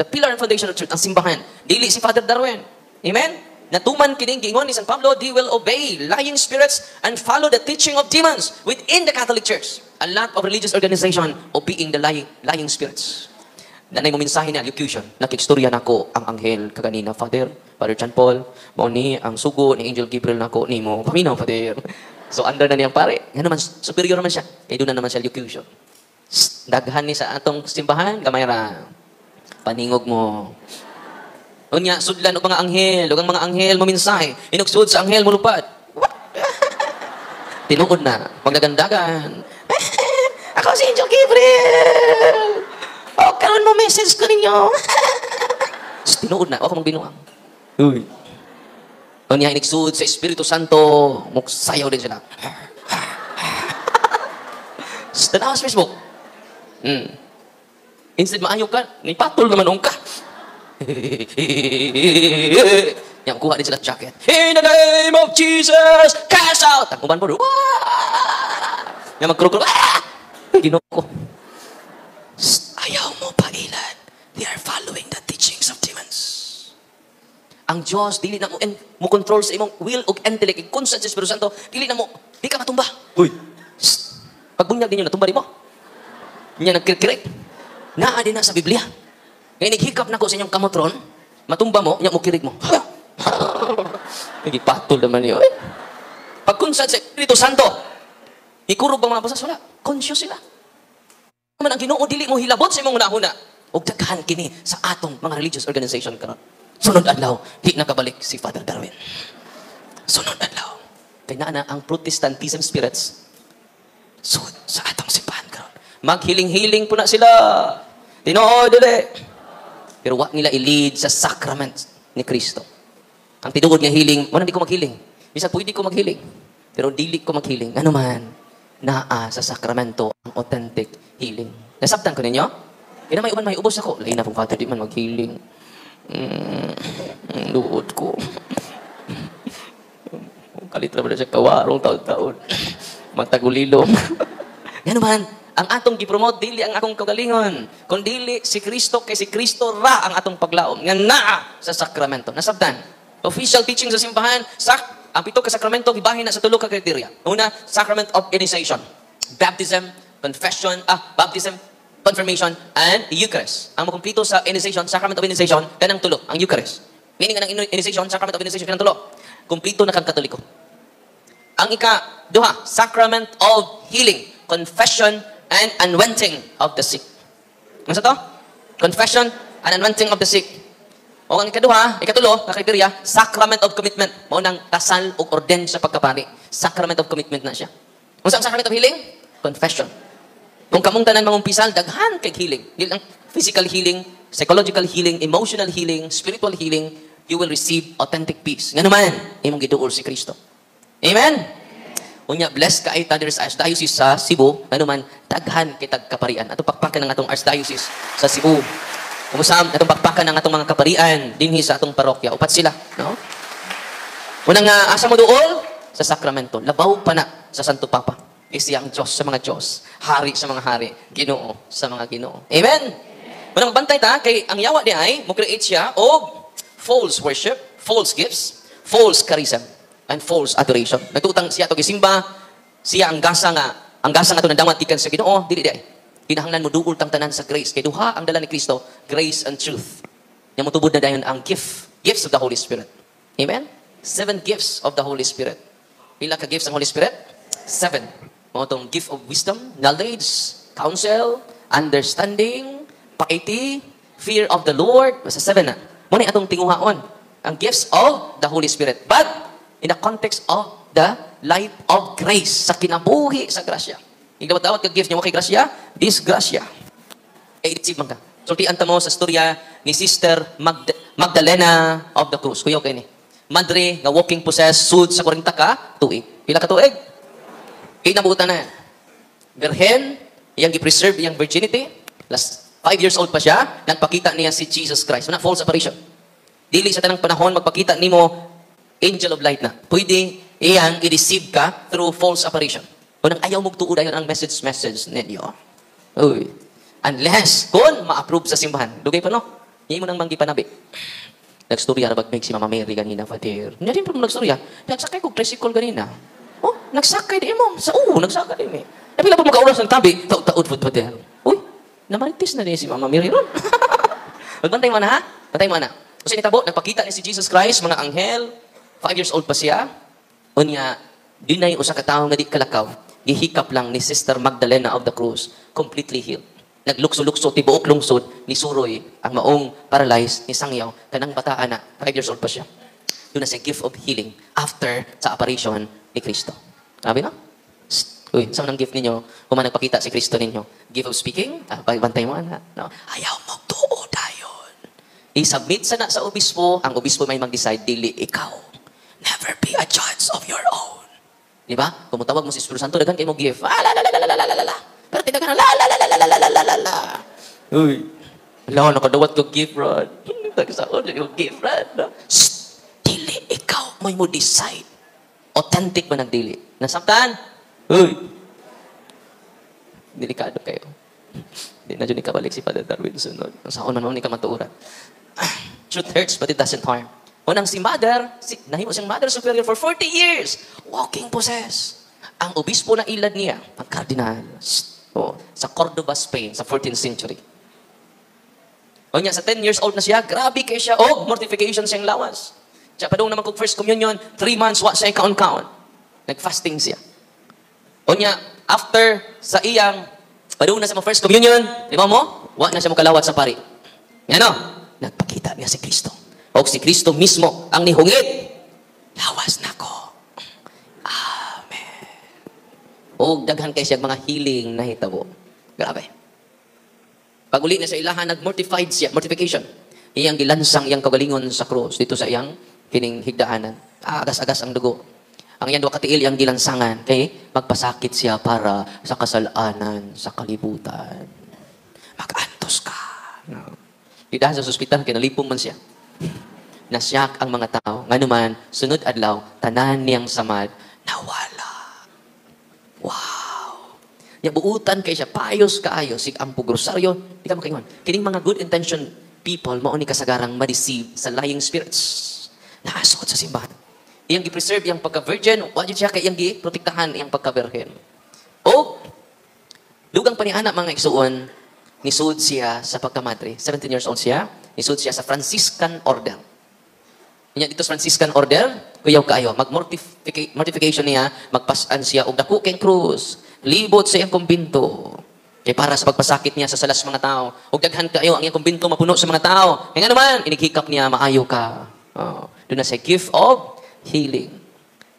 The pillar and foundation of truth, ang simbahan. Dili si Father Darwin. Amen? Natuman kining gingon ni San Pablo, they will obey lying spirits and follow the teaching of demons within the Catholic Church. A lot of religious organization obeying the lying spirits. Nanay mo mensahe ni allocution. Nakikstorya nako ang anghel kaganina, Father John Paul, mao ni ang sugo ni Angel Gabriel nako nimo. Paminaw, Father. So under na niyang pare. Nga naman, superior naman siya. Kaya doon na naman siya allocution. Daghan ni sa atong simbahan, gamay ra. Paningog mo. Unya, sudlan o mga anghel, o ang mga anghel mo mensahe. Inugsud sa anghel mo lupad. Tinuod na. Magdagandagan. Ako si Angel Gabriel. O, karon mo message ko ninyo. Tinuod na. O, ako magbinuang. Uy. Unya, inigsud sa Espiritu Santo. Muksayaw din sila. Tanaw sa Facebook. Instead maayo ka, nipatol naman ka. Yan, kuha din sila jacket. In the name of Jesus, cast out! Tagpuban po doon. Yan, magkrukro. Ginoo ko. Ayaw mo pa ilan. They are following the teachings of demons. Ang Diyos, dili na mo control sa imong will o intellect. Constant sa Espiritu Santo, dili na mo, di ka matumba. Uy. Pagbunyag din yun, natumba rin mo. Yan, nagkirkirik. Naa din na sa Biblia. Ngayon, naghikap na ko sa inyong kamotron, matumba mo, yan mo kirig mo. Nagipatol naman yun. Pag constant sa Espiritu Santo, ikurog ba mga basas? Wala. Conscious sila. Man ang Ginoo dili mo hilabot sa imong unahuna og daghan kini sa atong mga religious organization karon. Sunod adlaw di nakabalik si Father Darwin. Sunod adlaw kay naa ang Protestantism spirits sud sa atong simbahan karon. Maghiling-hiling po na sila. Tinoo dili. Pero wa nila i-lead sa sacrament ni Kristo. Ang tinuod nga healing, wala di ko maghiling. Bisag pwede ko maghiling, pero dili ko maghiling. Ano man naa sa sakramento ang authentic healing. Nasabtan ko ninyo? Kaya may uban may ubos ako. Lain na pong Father, di man mag-healing. Luod ko. Kalitra ba na siya kawarong taon-taon. Matagulilom. Yan naman, ang atong gipromote, dili ang akong kagalingon. Kung dili si Kristo, kay si Kristo ra ang atong paglaom. Nga naa sa sakramento. Nasabtan. Official teaching sa simbahan, ang pito ka sakramento, gibahin na sa tulo ka kriteria. Una, sacrament of initiation. Baptism, baptism, confirmation, and Eucharist. Ang makumplito sa initiation, sacrament of initiation, kanang tulo, ang Eucharist. Meaning ng initiation, sacrament of initiation, kanang tulo. Kumplito na kang Katoliko. Ang ika-duha, sacrament of healing, confession, and anointing of the sick. Ano sa to? Confession An anointing of the sick. O ang ikatulo, na criteria, sacrament of commitment. Mao nang kasal o orden sa pagkapari. Sacrament of commitment na siya. Kung saan sacrament of healing? Confession. Kung kamong tanan mangumpisal, daghan kay healing. Dili lang physical healing, psychological healing, emotional healing, spiritual healing, you will receive authentic peace. Nga naman, imong giduol si Kristo. Amen? Unya, blessed ka ay taders Archdiocese sa Cebu, nga naman, daghan kay tagkaparian. Atong pakpakan ng atong Archdiocese sa Cebu. Kumusam, atong pakpakan ng atong mga kaparian, dinhi sa atong parokya. Upat sila, no? Unang asa mo duol? Sa sakramento. Labaw pa na sa Santo Papa. Siya ang Diyos sa mga Diyos. Hari sa mga hari. Ginoo sa mga ginoo. Amen? Unang bantay ta, kay ang yawa di ay, mo create siya og false worship, false gifts, false charism, and false adoration. Nagtutang siya to gisimba, siya ang gasa nga to nadawat gikan sa Ginoo, dili di ay. Kinahanglan mo duol tang tanan sa grace. Kay duha ang dala ni Kristo, grace and truth. Nya mo tubod na dayon ang gifts of the Holy Spirit. Amen? 7 gifts of the Holy Spirit. Pila ka gifts ang Holy Spirit? 7. Mo tong gift of wisdom, knowledge, counsel, understanding, piety, fear of the Lord. Basta 7 na. Muna atong tinguhaon. Ang gifts of the Holy Spirit. But, in the context of the life of grace. Sa kinabuhi sa grasya. Yung dawat-dawat ka gift niya, wakay grasya, disgrasya. I-receive man ka. Sultian ta mo sa storya ni Sister Magdalena of the Cruz. Kuya, okay ni. Madre, nga walking possessed, sud sa 40 ka, tuig. Pila ka tuig? Kinabutan na. Virgin, iyang gi-preserve iyang virginity. Last 5 years old pa siya, nagpakita niya si Jesus Christ. Wala, false apparition. Dili sa tanang panahon, magpakita nimo angel of light na. Pwede iyang i-receive ka through false apparition. Unang ayaw mong tuod ayon ang message ninyo. Uy. Unless, kung ma-approve sa simbahan. Dugay pa, no? Hindi mo nang manggi panabi. Nagstorya na bagmig si Mama Mary ganina, Father. Hindi rin pa mo nagstorya. Nagsakay ko tricycle ganina. Oh, nagsakay di mo. Nagsakay di mo. Napila pa magkaulas ng tabi. Taud, Father. Uy, namaritis na din si Mama Mary ron. Magbantay mo na, ha? Bantay mo na. Kasi nitabo, nagpakita ni si Jesus Christ, mga anghel. 5 years old pa siya. Unya, dinay usa ka tawo nga di kalakaw. Gihikap lang ni Sister Magdalena of the Cruz. Completely healed. Naglukso-lukso, tibuok lungsod, ni Suroy, ang maong paralyzed, ni Sangyaw, kanang bataan na, 5 years old pa siya. Yun na siya gift of healing after sa apparition ni Kristo. Sabi na? Uy, saan ang gift ninyo? Kung nagpakita si Kristo ninyo? Gift of speaking? Bantay mo na. No? Ayaw mo tuo dayon. I-submit sa obispo, ang obispo may mag-decide, dili ikaw. Never be a judge of your own. Di ba? Kung tawag mo si Espiritu Santo, dagan kayo mo gift. Pero tinagan na, Uy. Wala, nakadawat ko gift, Rod. Nagsaon yung gift, Rod. Dili, ikaw mo decide. Authentic ba nagdili? Nasaktan? Uy. Delikado kayo. Hindi na dyan ikabalik si Father Darwin sunod. Ang saon man ka matuuran. Truth hurts, but it doesn't harm. Unang si Mother, nahimo siyang Mother Superior for 40 years. Walking possessed. Ang obispo na ilad niya, ang kardinal, sa Cordoba, Spain, sa 14th century. O niya, sa 10 years old na siya, grabe kayo siya, mortification siyang lawas. Siya pa doon naman kung first communion, 3 months, wa siya count. Nag-fasting siya. O niya, after sa iyang, pa doon na sa first communion, di ba mo? Wa na siya makalawat sa pari. Ano? Nagpakita niya si Kristo. O si Kristo mismo ang nihungit. Lawas na ko. O daghan kay siya mga healing na hitabo. Grabe. Pag uli na sa ilahan, nag-mortified siya. Mortification. Iyang gilansang iyang kagalingon sa krus dito sa iyang kining higdaanan. Agas-agas ang dugo. Ang iyang duwa katiil iyang gilansangan. Kay magpasakit siya para sa kasalanan, sa kalibutan. Mag-antos ka. No. Dito sa ospital, kinalipong man siya. Nasyak ang mga tao. Nga naman, sunod adlaw, tanan niyang samad, nawala. Wow! Buutan kay siya, paayos kaayo, sig ampo grosaryo, di ka makaingon. Kining mga good intention people, mauni kasagarang ma-deceive sa lying spirits. Naasot sa simbahan. Iyang gi-preserve iyang pagka-virgin, wala siya kay iyang gi-protektahan iyang pagka-virgin. O, dugang pa ni anak mga igsuon, nisud siya sa pagkamadre. 17 years old siya, nisud siya sa Franciscan Order. Inya dito sa Franciscan Order, kuyaw kaayo, mag-mortification niya, magpasan siya, og dako keng krus, libot sa iyang kumbinto. Kay para sa pagpasakit niya sa salas mga tao. Ug daghan kayo ang iyang kumbinto mapuno sa mga tao. Kaya nga naman, inighikap niya, maayo ka. Doon na sa gift of healing.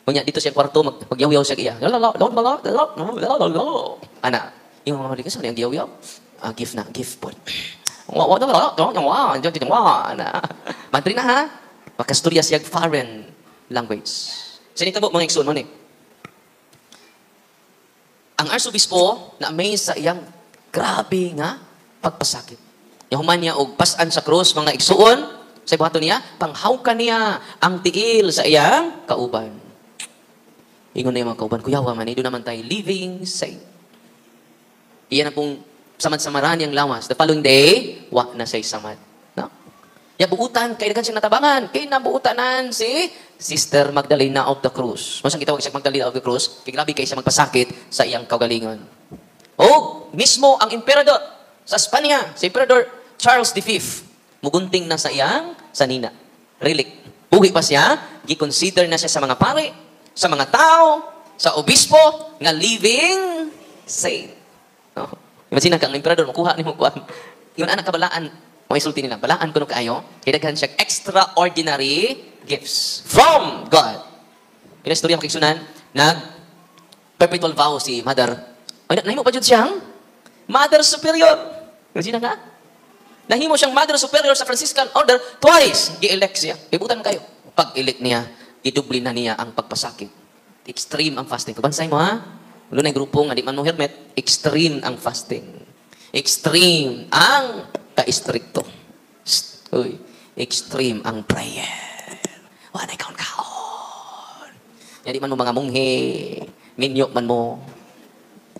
Kunya, dito siya kwarto, magyaw-yaw siya iya. Ana, yung mga likas, ano yung yaw-yaw? Gift na, gift po. Madri na ha? Makasturya siya foreign language. Sinitabo mga iksun mo ni. Ang arsobispo na amaze sa iyang grabe nga pagpasakit. Yung human niya og pasan sa krus mga igsuon sa ibato niya, panghawkan niya ang tiil sa iyang kauban. Ingon na yung mga kauban, kuyawa man, doon naman tayo living saint. Iyan na pong samad-samaran yung lawas. The following day, wa na say samad. No? Ya buutan, kay dagan siyang natabangan. Kay nabuutanan si Sister Magdalena of the Cruz. Masang kitawag siya Magdalena of the Cruz, kay grabe kay siya magpasakit sa iyang kaugalingon. O, mismo ang emperador sa Espanya, si Emperador Charles V, mugunting na sa iyang sanina. Relic. Buhi pa siya, gi-consider na siya sa mga pare, sa mga tao, sa obispo, nga living saint. No? Imagine ka, ang emperador, makuha ni mo kuhan. Yung anak kabalaan, mga isulti nila, balaan ko no kaayo, kaya daghan siya extraordinary gifts from God. Pinastorya makiksunan, nag-perpetual vow si Mother. Ay, nahimo pa dyan siyang Mother Superior. Imagine nga. Nahimo siyang Mother Superior sa Franciscan Order twice. Gi-elect siya. Ibutan kayo. Pag-elect niya, idubli na niya ang pagpasakit. Extreme ang fasting. Kabansay mo ha? Wala na yung grupo nga, di man mo helmet. Extreme ang fasting. Extreme ang ka-istrikto. Uy, extreme ang prayer. Wala na kaon-kaon. Yan di man mo mga munghe. Minyo man mo.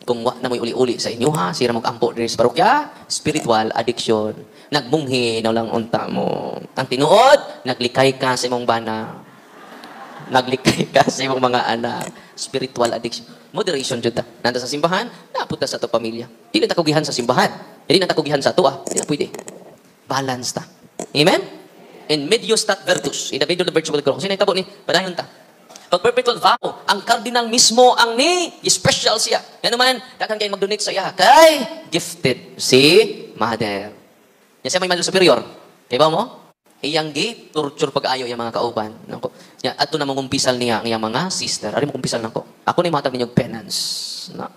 Kung wa na mo uli-uli sa inyo ha, sira mong ampo diri sa parokya, spiritual addiction. Nagmunghe na lang unta mo. Ang tinuod, naglikay ka sa imong bana. Naglikay ka sa imong mga anak. Spiritual addiction. Moderation jud ta. Nanda sa simbahan, napunta sa to pamilya. Dili ta kugihan sa simbahan. Dili na ta kugihan sa tuwa. Dili na pwede. Balance ta. Amen? In medio stat virtus. In the middle of the virtual growth. Sino itabo ni? Padayon ta. Pag perpetual vow, ang cardinal mismo ang ni special siya. Yan naman, dakan kayo mag-donate sa iya. Kay gifted si Mother. Yan siya may Mother Superior. Kaya ba mo? Iyang torture pag-ayo yung mga kauban. Yan, ato na mong umpisal niya ang iyang mga sister. Ari mo kumpisal na ko. Ako na yung matag ninyong penance. No?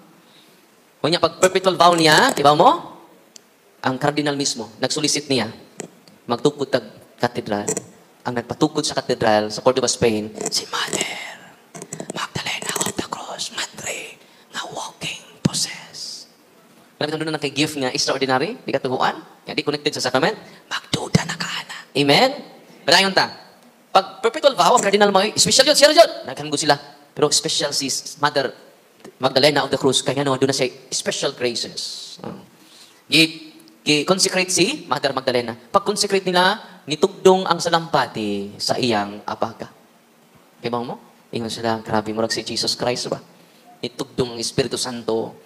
Kanya, pag perpetual vow niya, kaya ba mo? Ang cardinal mismo, nagsulisit niya, magtukod tag katedral. Ang nagpatukod sa katedral sa Cordova, Spain, si Mother Magdalena of the Cross, Madre, na walking possess. Marami doon na kay gift nga extraordinary, di katuhuan, nga di connected sa sacrament, magduda na kaana. Amen? Padayon ta. Pag perpetual vow, ang cardinal mo, special yun, siya yun. Naghango sila. Pero special si Mother Magdalena of the Cross, kaya doon na siya special graces. I-consecrate si Mother Magdalena. Pag-consecrate nila, nitugdong ang salampati sa iyang abaga. Kaya mo? Ingon sila, grabe mo si Jesus Christ ba? Nitugdong ang Espiritu Santo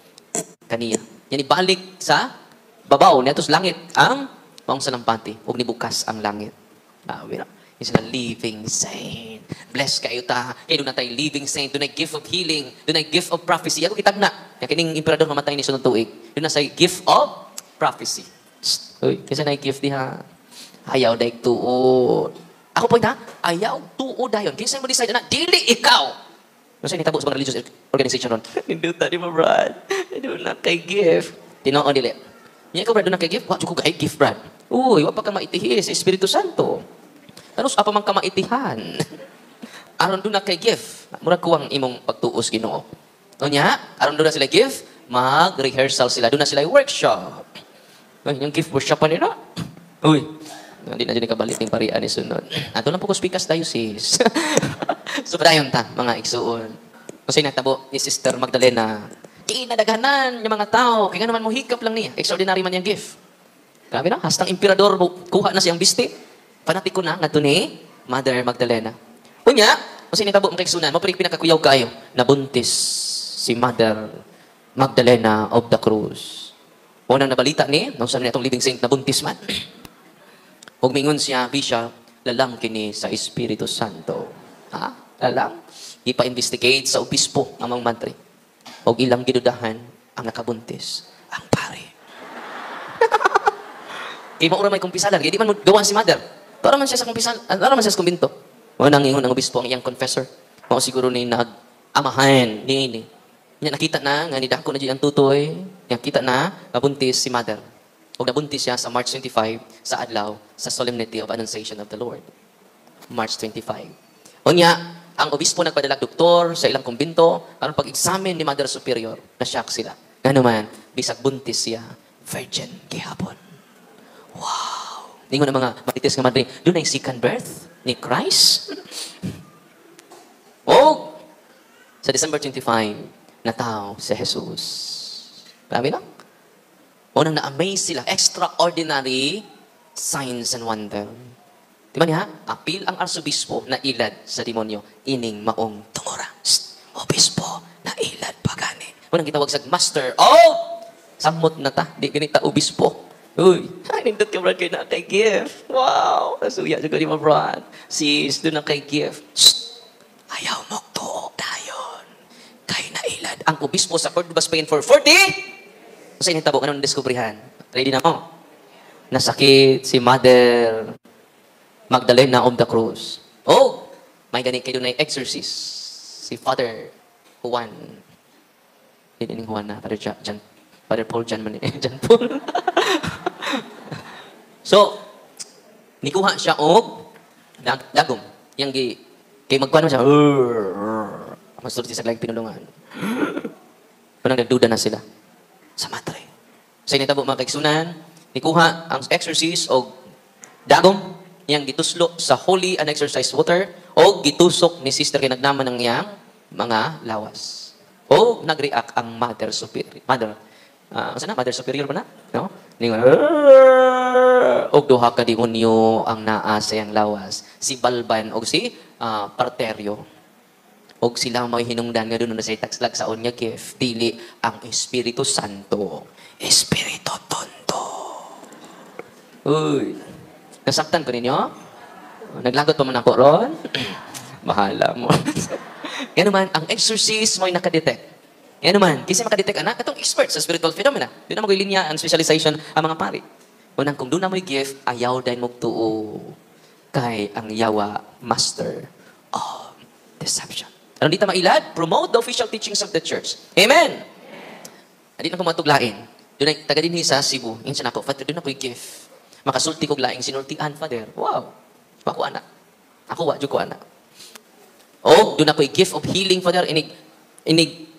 kaniya. Yan ibalik sa babaw, niyatos langit ang maong salampati. Huwag nibukas ang langit. Yung sila living saint. Bless kayo ta. Kaya doon na tayo living saint. Doon ay gift of healing. Doon ay gift of prophecy. Ako kitag na. Kaya kining emperador mamatay ni sunod tuig. Doon na sa gift of prophecy. Uy, kasi na-gift diha. Ayaw daig tuod. Ako po na, ayaw tuod dayon. Kinsa mo decide na, dili ikaw. Kasi nitabo sa mga religious organization ron. Ninduta di mo, Brad. Doon na kay gift. Tinoo dili. Niya ikaw, Brad, doon na kay gift. Wa, ko kay gift, Brad. Uy, wa pa ka maitihis sa Espiritu Santo. Ano sa apa man ka maitihan? Aron doon na kay gift. Murag kuwang imong pagtuos Ginoo. O niya, aron doon na sila gift, mag-rehearsal sila. Doon na sila workshop. Ay, yung gift workshop pa nila. Uy, hindi na dyan kabalik yung parian ni sunod. Ato lang po ko speakers diocese. So, padayon ta, mga iksuon. Kasi natabo ni Sister Magdalena, kinadaganan yung mga tao, kaya naman mo hikap lang niya. Extraordinary man yung gift. Grabe na, hastang emperador, kuha na siyang bisti. Panatiko na, nga ni Mother Magdalena. Unya, kasi natabo mo kaiksunan, mo pinakakuyaw kayo, nabuntis si Mother Magdalena of the Cruz. Unang nabalita ni, nung saan niya itong living saint na buntis man. Huwag mingon siya, Bishop, lalang kini sa Espiritu Santo. Ha? Lalang. Ipa-investigate sa obispo ang mga mantri. Huwag ilang gidudahan ang nakabuntis. Ang pare. Kay maura may kumpisalan, kaya di man mo gawan si mother. Para man siya sa kumpisal, para man siya sa kumbinto. Mo nang ingon ang obispo ang iyang confessor. Mao siguro ni nag-amahan ni. Nya nakita na nga ni dako na ang tutoy, nakita na nabuntis si mother. O nabuntis siya sa March 25 sa adlaw sa Solemnity of Annunciation of the Lord. March 25. Unya, ang obispo nagpadala doktor sa ilang kumbinto aron pag-examine ni Mother Superior, na-shock sila. Nga naman, bisag buntis siya, virgin gihapon. Wow! Ningon ang mga marites nga madre, doon ay second birth ni Christ. O, sa December 25, nataw si Jesus. Grabe lang. O nang na-amaze sila, extraordinary signs and wonder. Di ba niya? Apil ang arsobispo na ilad sa demonyo. Ining maong tumura. Obispo na ilad pagani. Unang gitawag sa master. Oh! Samot na ta. Di ganita obispo. Uy, nindot ka brad kayo na kay gift. Wow! Nasuya juga di mo brad. Sis, doon na kay gift. Ayaw mo to dayon. Kay na ilad. Ang obispo sa Cordoba, Spain for 40? Sa initabo, anong diskubrihan? Ready na mo? Nasakit si Mother Magdalena of the Cross. Oh, may gani kayo na exorcist. Si Father Juan. Hindi ni Juan na. Father Paul John man. John Paul. So, nikuha siya og dagom. Yang kay magkuhan mo siya. Masulti sa lang pinulungan. Parang nagduda na sila. Sa matre. Sa initabo mga kaigsunan, nikuha ang exorcist og dagom yang gituslo sa holy and exorcised water o gitusok ni sister kay nagnaman ng iyang mga lawas. O nag-react ang Mother Superior. Mother Superior ba na? No? Ningon, og duha ka demonyo ang naa sa iyang lawas. Si Balban og si Parterio. Og sila may hinungdan nga doon na sa itakslag sa unya gift. Dili ang Espiritu Santo. Espiritu Tonto. Uy. Nasaktan ko ninyo? Naglagot pa man ako ron? Bahala mo. Yan naman, ang exorcist mo'y nakadetect. Yan naman, kasi makadetect anak, itong expert sa spiritual phenomena. Doon na mag-linya ang specialization ang mga pari. Unang, kung doon na mo'y gift, ayaw dahil magtuo kay ang yawa master of deception. Ano dito mailad? Promote the official teachings of the church. Amen! Hindi na pumatuglain. Doon ay taga din sa Cebu. Yun siya na po, Father, doon na po'y gift. Makasulti ko laing sinultian, Father. Wow. Ako anak. Ako wa ko anak. O, doon ako'y gift of healing, Father. Inig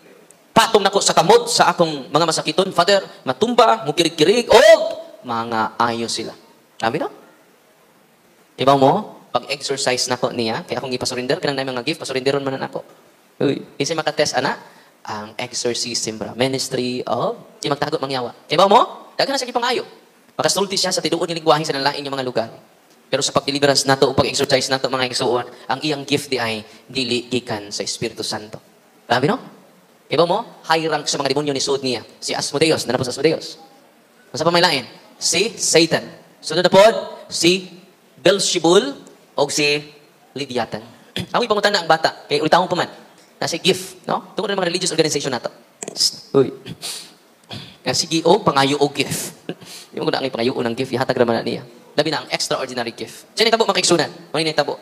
patong nako sa kamot sa akong mga masakiton, Father. Matumba, mukirig-kirig. O, mga ayos sila. Sabi no? Diba mo? Pag-exercise nako niya, kaya akong ipasurinder, kanang na mga gift, pasurinderon man na ako. Uy, kasi makatest, anak, ang exorcism, bra. Ministry of, di magtagot mangyawa. Diba mo? Dagan na sa kipangayo. Makasulti siya sa tinuod ng lingwahe sa nalain yung mga lugar. Pero sa pag-deliverance nato o pag-exercise nato mga igsuon, ang iyang gift di ay dili gikan sa Espiritu Santo. Sabi no? Iba mo, high rank sa mga demonyo ni suod niya. Si Asmodeus, nanapos Asmodeus. Masa pa may lain? Si Satan. Sunod na po, si Beelzebul o si Leviathan. Ako ipangutan na ang bata, kaya ulitawang pa man. Nasa gift, no? Tungkol ng mga religious organization nato. Uy. Sige, pangayo o gift. Di mo ko na ang pangayo ng gift, ihatag naman na niya. Labi na ang extraordinary gift. Diyan itabo, makiksunan. Muna itabo.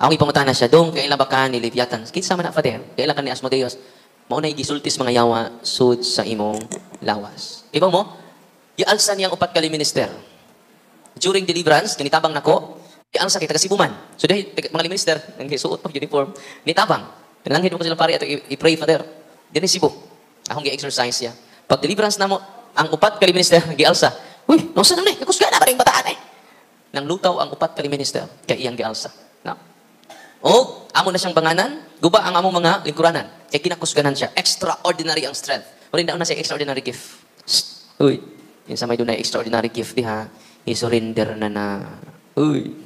Ako ipangutan na siya, dong, kailan ba ka ni Leviathan? Kinsa man na, Father? Kailan ka ni Asmodeus? Mauna gisultis mga yawa, sud sa imong lawas. Iba mo, ialsa niyang upat kali minister. During deliverance, kinitabang nako, ialsa kay taga-Sibuman. So dahil mga minister, ang suot pag uniform, nitabang. Nananghid mo ko silang pari at i-pray, Father. Diyan Cebu. Akong gi-exercise siya. Pag deliverance na mo, ang upat kali minister, gialsa. Uy, nosa naman eh, nakusga na ba rin bataan eh. Nang lutaw ang upat kali minister, kay iyang gialsa. No? O, amo na siyang banganan, guba ang among mga lingkuranan. Kaya kinakusganan siya. Extraordinary ang strength. Wala na siya extraordinary gift. Uy, yun sa may doon na extraordinary gift di ha, i-surrender na. Uy,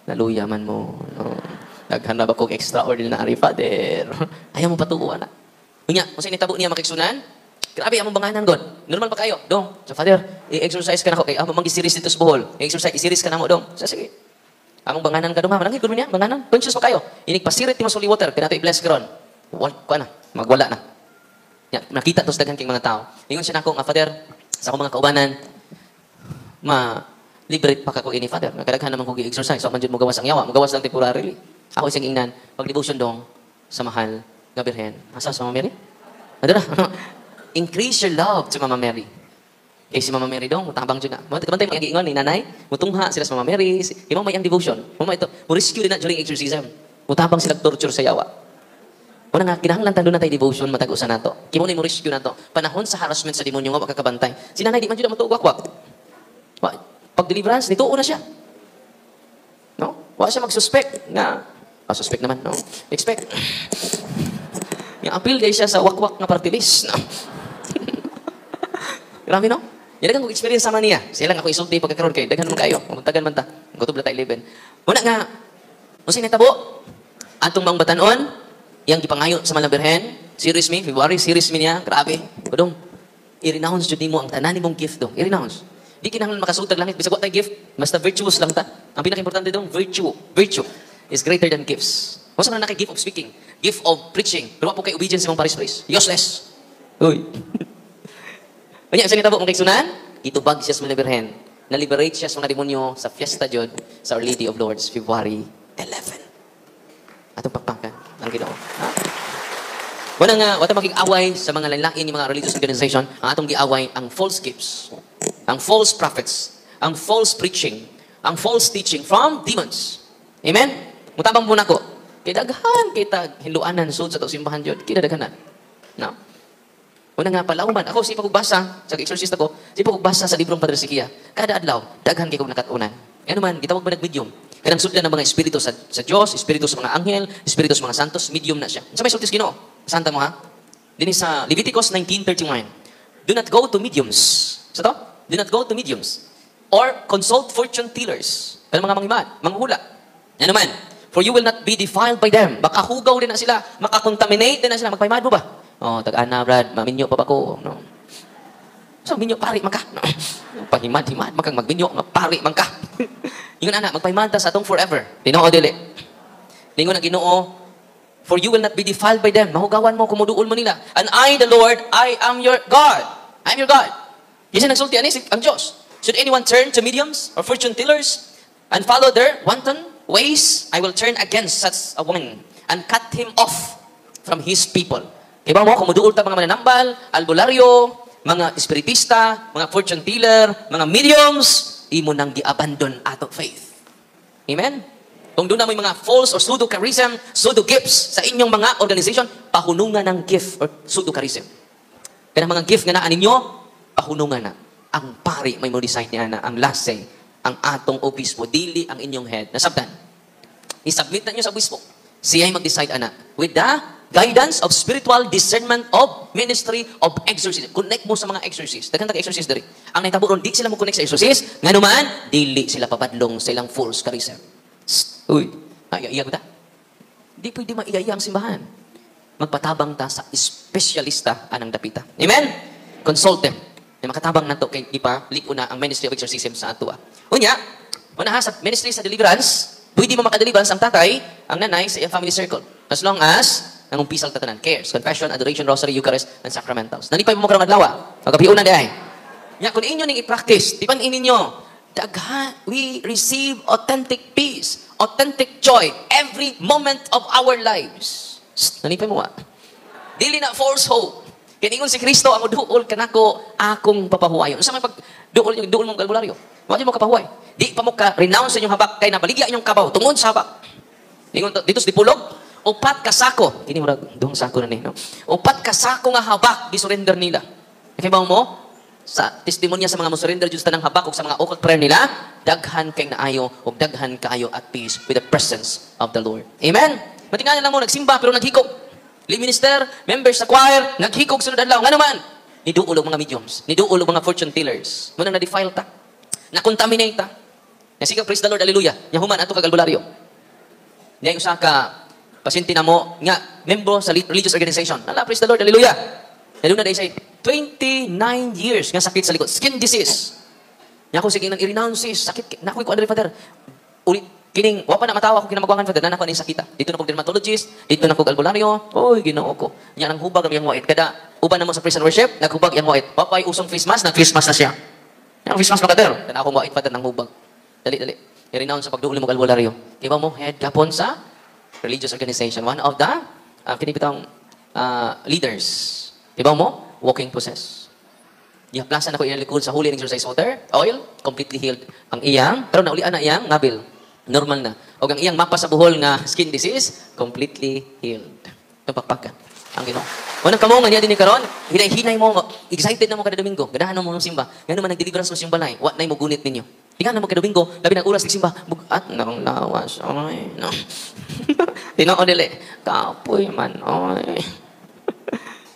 naluya man mo. No? Naghanap akong extraordinary, Father. Ayaw mo patuuan na. Unya, kung saan itabo niya makiksunan, grabe, among banganan God. Normal pa kayo. Dong, so Father, i-exercise ka na ako. Kaya mag-series dito sa buhol. I-series ka na mo, dong. So, sige. Among banganan ka, dong, ha. Manangin ko niya, banganan. Conscious pa kayo. Inig pasirit yung holy water. Kaya nato i-bless ka ron. Kuha na. Magwala na. Yan, nakita to sa daghan king mga tao. Ingon siya na ako, Father, sa akong mga kaubanan, liberate pa ka ko ini Father. Kadaghan naman ko gi-exercise. So, man jud mo gawas ang yawa. Magawas lang temporarily. Ako isang ingnan, pag devotion dong sa mahal nga Birhen. Asa sa Mama Mary? Ano na? Increase your love to Mama Mary. Eh, si Mama Mary dong, mutabang dyan na. Mga mag-iingon ni nanay, mutungha sila sa Mama Mary. Imang may ang devotion. Mama ito, rescue din na during exorcism. Mutabang sila torture sa yawa. Una nga, kinahanglan talo na tayo devotion, matag-usan na to. Kimo na mo rescue na to. Panahon sa harassment sa demonyo nga, makakabantay. Si nanay, di man dyan na matuwak-wak. Pag deliverance, nito una siya. No? Wala siya mag-suspect nga. Suspect naman, no? Expect. Yung appeal day siya sa wakwak na party list. No? Grabe, no? Yan ang experience sama niya. Siya lang ako isulti pagkakaroon kayo. Daghan mo kayo. Muntagan man ta. Gutob na tayo 11. Una nga, kung sinitabo, atong bang batanon, yang gipangayo sa Malang Birhen, series me, February, series me niya, grabe. Kudong, i-renounce jud mo ang tanan mong gift do. I-renounce. Di kinahanglan makasutag langit. Bisag wa tay gift, basta virtuous lang ta. Ang pinaka-importante dong, virtue. Virtue is greater than gifts. Kung saan na gift of speaking, gift of preaching, pero wa po kay obedience sa mong paris-paris. Useless. Uy. Kanya, sa nitabo mong kaigsunan, itubag siya sa Malang Birhen. Na-liberate siya sa mga demonyo sa fiesta jud sa Our Lady of Lords, February 11. Atong pakpakan ang Ginoo. Wala nga, wata makig-away sa mga lalaki ni mga religious organization, ang atong giaway ang false gifts, ang false prophets, ang false preaching, ang false teaching from demons. Amen? Mutabang po na ko. Kaya daghan, kita hinluanan, sud sa simbahan jud. Kaya daghanan. No? Una nga palauman. Ako, si pagbasa, sa exorcist ako, si pagbasa sa librong Padre Sikia, kada adlaw, daghan kay kong nakatunan. Ano man, gitawag ba nag-medium? Kanang sultan ng mga espiritu sa Diyos, espiritu sa mga anghel, espiritu sa mga santos, medium na siya. Sa may sultis Ginoo, santa mo ha? Din sa Leviticus 19:31. Do not go to mediums. Sa to? Do not go to mediums. Or consult fortune tellers. Kanang mga mangimad, manghula. Ano man? For you will not be defiled by them. Baka hugaw din na sila, makakontaminate din na sila. Magpahimad mo ba? Oh, tag-ana, Brad, maminyo pa ba ko? No. So, minyo, pari, man ka. No. Pahimad-himad, makang magminyo, pari, man ka. Ingon anak, magpahimad ta sa atong forever. Tinoo, dili. Ingon ang Ginoo, for you will not be defiled by them. Mahugawan mo, kumuduol mo nila. And I, the Lord, I am your God. I am your God. Kasi nagsulti, ang Diyos. Should anyone turn to mediums or fortune tellers and follow their wanton ways, I will turn against such a woman and cut him off from his people. Kaya mo, kumuduol ta mga mananambal, albularyo, mga espiritista, mga fortune teller, mga mediums, imo nang gi-abandon ato faith. Amen? Kung doon na may mga false or pseudo-charism, pseudo-gifts sa inyong mga organization, pahunungan ng gift or pseudo-charism. Kaya mga gift nga na ninyo, pahunungan na. Ang pari, may mo design niya na, ang last say, ang atong obispo, dili ang inyong head. Nasabtan. I-submit na nyo sa obispo. Siya ay mag-decide, anak. With the guidance of spiritual discernment of ministry of exorcism. Connect mo sa mga exorcist. Daghang tag-exorcist diri. Ang naitaburon, di sila mo connect sa exorcist. Nga naman, dili sila papadlong sa ilang false charism. Uy, iya ko ta? Di pwede maiyaya ang simbahan. Magpatabang ta sa espesyalista anang dapita. Amen? Consult them. Na makatabang nato kay ipa likuna ang ministry of exorcism sa atua. Unya, unaha sa ministry sa deliverance, pwede mo makadeliverance ang tatay, ang nanay sa iyang family circle. As long as nangumpisal tatanan, cares, confession, adoration, rosary, Eucharist, and sacramentals. Nanipay mo karong adlaw. Magkapiunan di ay. Nya kung inyo ning i-practice, di pan ininyo, we receive authentic peace, authentic joy every moment of our lives. Nanipay mo wa. Dili na false hope. Kiningon si Kristo, ang duol kanako akong papahuwayon. Sa may pag duol mong albularyo. Wa mo kapahuway. Di pa mo ka renounce sa inyong habak kay nabaligya inyong kabaw tungod sa habak. Ingon dito sa dipulog, upat ka sako. Kini mo dong sako na ni, no? Upat ka sako nga habak gi-surrender nila. Kay ba mo sa testimonya sa mga mo-surrender jud tanang habak ug sa mga ukot prayer nila, daghan kay naayo ug daghan kaayo at peace with the presence of the Lord. Amen. Matingalan lang mo nagsimba pero naghikog. Lay minister, members sa choir, naghikog sunod adlaw. Nga naman, niduol og mga mediums, niduol og mga fortune tellers. Muna na defile ta. Na-contaminate ta. Nasiga praise the Lord, hallelujah. Yahuman ato kag albularyo. Nya usa ka pasyente na mo nga membro sa religious organization. Ala, praise the Lord, hallelujah. Hallelujah, they say 29 years nga sakit sa likod, skin disease. Nya ako sige nang i-renounce sakit na ko Andre Father. Ulit kining wa pa na matawa ko kinamagwangan Father na ko ni sakita. Dito na ko dermatologist, dito na ko albularyo. Oy, Ginoo ko. Nya nang hubag ang yang white kada uban na mo sa praise and worship, naghubag yang white. Papay usong face mask, nag face mask na siya. Ang Christmas brother. Dan ako mo ipatan ng hubag. Dali, dali. I-renounce sa pagduol mo albularyo. Diba mo, head kapon sa religious organization. One of the kinipitang leaders. Diba mo? Walking process. Ihaplasan ako inalikod sa holy and exercise water, oil, completely healed. Ang iyang, pero naulian na iyang nabil. Normal na. O ang iyang mapa sa buhol nga skin disease, completely healed. Napakpakan. Ang Ginoo. Unang kamo nga niya din ni karon, hinay-hinay mo, excited na mo kada Domingo. Ganahan mo ng simba. Ngano man nagdeliverance mo simba lay, what nay mo gunit ninyo. Tingnan na mo kada Domingo, labi ng oras simba, bugat nang lawas. Ay, no. Tinoo dili. Kapoy man, oy.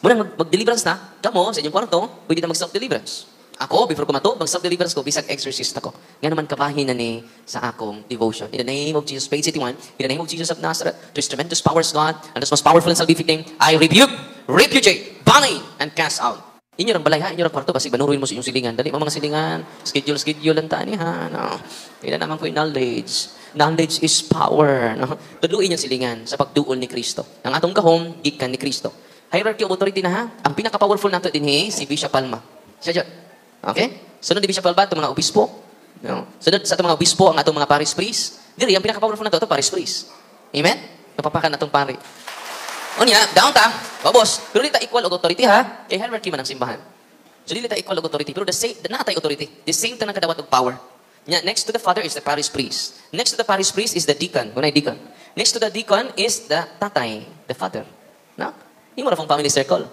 Muna mag-deliverance na, kamo sa inyong kwarto, pwede na mag-self-deliverance. Ako, before ko mato, mag-self-deliverance ko, bisag exorcist ako. Nga naman kabahin na ni sa akong devotion. In the name of Jesus, page 81, in the name of Jesus of Nazareth, there's tremendous powers, God, and this most powerful and salvific name, I rebuke, repudiate, bind, and cast out. Inyo ang balay ha, inyo ang kwarto, basig banuruin mo sa inyong silingan. Dali mo mga silingan, schedule lang tani ha. No? Kaya naman ko yung knowledge. Knowledge is power. No? Tuduin yung silingan sa pagduol ni Kristo. Ang atong kahom, gikan ni Kristo. Hierarchy of authority na ha. Ang pinaka-powerful nato din si Bishop Palma. Siya dyan. Okay? Sunod ni Bishop Palma, itong mga obispo. No? Sunod sa itong mga obispo, ang atong mga parish priest. Diri, ang pinaka-powerful nato, ito parish priest. Amen? Napapakan natong pari. O niya, down ta, babos. Pero dito equal authority ha. Kay hierarchy man ang simbahan. So dito equal authority. Pero the natay authority. The same tanang kadawat og power. Nya, next to the father is the parish priest. Next to the parish priest is the deacon. Kunay deacon. Next to the deacon is the tatay, the father. No? Yung mo na family circle.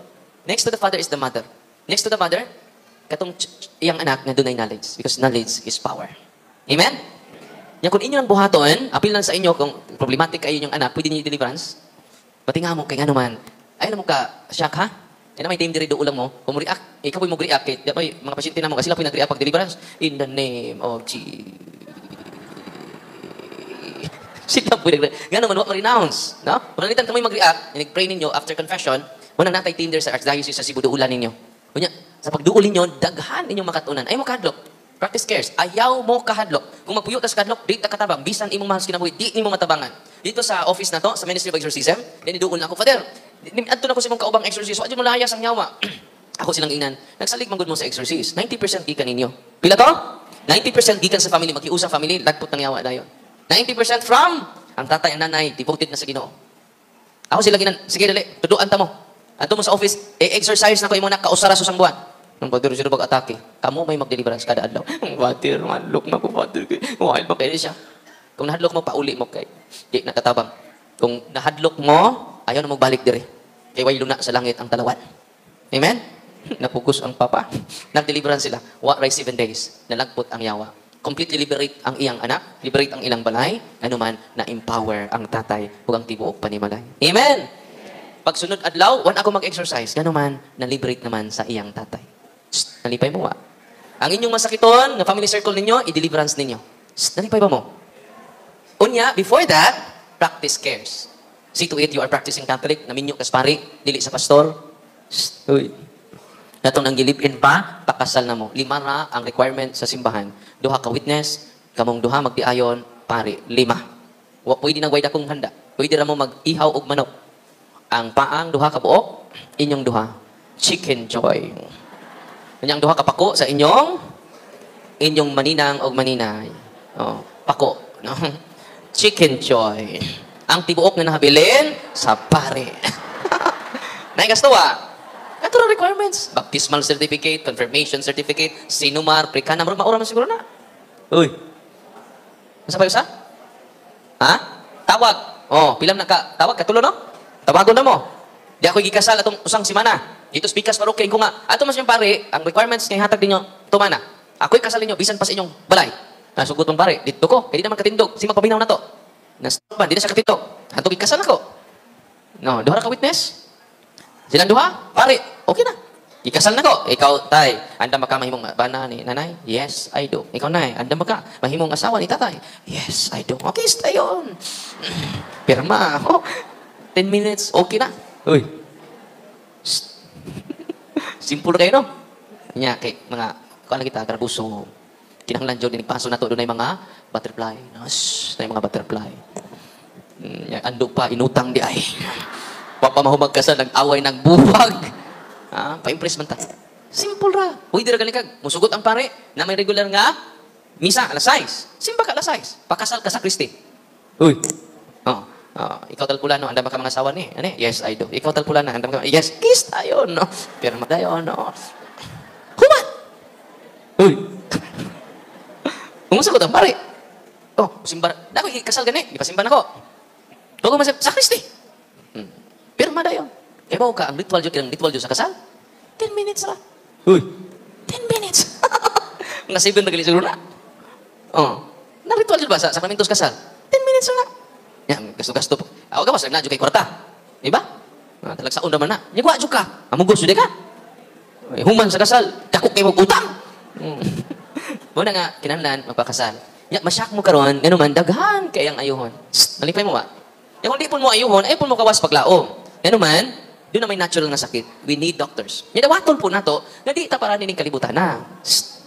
Next to the father is the mother. Next to the mother, katong iyang anak na dunay knowledge. Because knowledge is power. Amen? Yan, kung inyo ang buhaton, apil lang sa inyo, kung problematic kayo yung anak, pwede niyo deliverance. Pati nga mo, kaya nga naman, ay naman ka, shock ha? Yan na may time diri do ulang mo, kung mo react, ikaw mo react, kaya mga pasyente na mo, kasi sila po nag-react pag deliverance, in the name of Jesus. Sila po nag-react. Nga naman, what ma-renounce? No? Kung nalitan kami mag-react, nag-pray ninyo after confession, munang natay team there sa Archdiocese sa Cebu, duulan ninyo. Kunya, sa pagduol ninyo, daghan ninyong makatunan. Ay mo kahadlok. Practice cares. Ayaw mo kahadlok. Kung magpuyo ka sa kahadlok, di ta katabang. Bisan imong mahal kinabuhi, di nimo matabangan. Dito sa office na to, sa Ministry of Exorcism, diniduol na ako, Father, adto na ko sa imong kaubang exorcist, wadyo mo layas ang nyawa. Ako silang inan, nagsalig manggod mo sa exorcist. 90% gikan ninyo. Pila to? 90% gikan sa family, magkiusa family, lagpot ng yawa dayon. 90% from ang tatay ang nanay, devoted na sa Ginoo. Ako sila ginan, sige dali, tuduan ta mo. Adto mo sa office, exercise na ko imong nakausara sa usang buwan. Nang Father, sino bag-atake? Kamu may mag-deliverance kada adlaw. Father, madlok na ko, Father. Wild ba kayo siya? Kung nahadlok mo, pauli mo kay. Di nakatabang. Kung nahadlok mo, ayaw na magbalik dire. Kay way luna sa langit ang talawan. Amen? Napukus ang papa. Nag-deliverance sila. What rise 7 days? Nalagpot ang yawa. Completely liberate ang iyang anak, liberate ang ilang balay, ano man, na-empower ang tatay ug ang tibuok panimalay. Amen! Pagsunod adlaw, wan ako mag-exercise, gano man, na-liberate naman sa iyang tatay. Shh, nalipay mo ba? Ang inyong masakiton, nga family circle ninyo, i-deliverance ninyo. Shh, nalipay ba mo? Unya, before that, practice cares. See to it, you are practicing Catholic, naminyo kas pari, dili sa pastor. Shh, uy. Natong nang gilipin pa, pakasal na mo. 5 na ang requirement sa simbahan. 2 ka witness, kamong 2 magdiayon, pare, 5. Pwede nang wayda kong handa. Pwede ra mo mag-ihaw og manok. Ang paang 2 ka buok, inyong 2. Chicken joy. Kanyang 2 ka pako sa inyong maninang og maninay. Oh, pako, no? Chicken joy. Ang tibuok na nahabilin sa pare. Naigastawa. Ito ang requirements. Baptismal certificate, confirmation certificate, sinumar, prekana, maura man siguro na. Uy. Masa pa yung sa? Ha? Tawag. Oh, pilam na ka. Tawag, katulo no? Tawagon na mo. Di ako gikasal atong usang simana. Dito speakers paroke ko nga. Ato mas yung pare, ang requirements ngay hatag ninyo tumana. Ako'y kasal ninyo bisan pa sa inyong balay. Nasugot mong pare, dito ko, kaya di naman katindog. Si magpabinaw na to. Nastopan, di na siya katindog. Hatog ikasal ako. No, 2 ka witness. Silang 2, pare, okay na. Ikasal na ko. Ikaw, tay, anda maka mahimong bana ni nanay? Yes, I do. Ikaw, nay, anda maka mahimong asawa ni tatay? Yes, I do. Okay, stay on. Pirma. Oh, 10 minutes, okay na. Uy. Simple kayo, no? Kanya, kay mga, kung kita, garbuso. Kinahanglan dyan, dinigpaso na to, doon ay mga butterfly. Shhh, na mga butterfly. Ando pa, inutang di ay. Papamahumag ka sa nag-away ng buwag. Pa-impress man ta. Simple ra. Pwede ra galikag. Musugot ang pare na may regular nga misa, alas 6. Simba ka, alas 6. Pakasal ka sa Kristi. Uy. Oh. Ikaw talpula, no? Andam ka mga asawa ni. Ano? Yes, I do. Ikaw talpula na. Andam ka. Yes, kiss tayo, no? Pero madayo, no? Human! Uy. Umusugot ang pare. Oh, simba. Dako, kasal gani. Ipasimba na ko. Huwag masip, sa Kristi. Pero madayo. Kaya ba ka, ang ritual dyan sa kasal? 10 minutes lang. Uy. 10 minutes. Mga 7 na gali siguro na. Oh. Na-ritual dyan ba sa sakramentos kasal? 10 minutes lang. Yan, gasto-gasto po. Ako ka, wasag na dyan kay kwarta. Diba? Talagsaon naman na. Nigwa dyan ka. Amugos dyan ka. Human sa kasal. Kakok kayo mag-utang. Muna nga, kinanlan, magpakasal. Ya, masyak mo karon, nga naman, daghan kayang ayuhon. Malipay mo ba? Yung kung di po mo ayuhon, ay po mo kawas paglaom. Nga naman, doon na may natural na sakit. We need doctors. Yan, dawatol po na to, nga di ta para nining kalibutan na.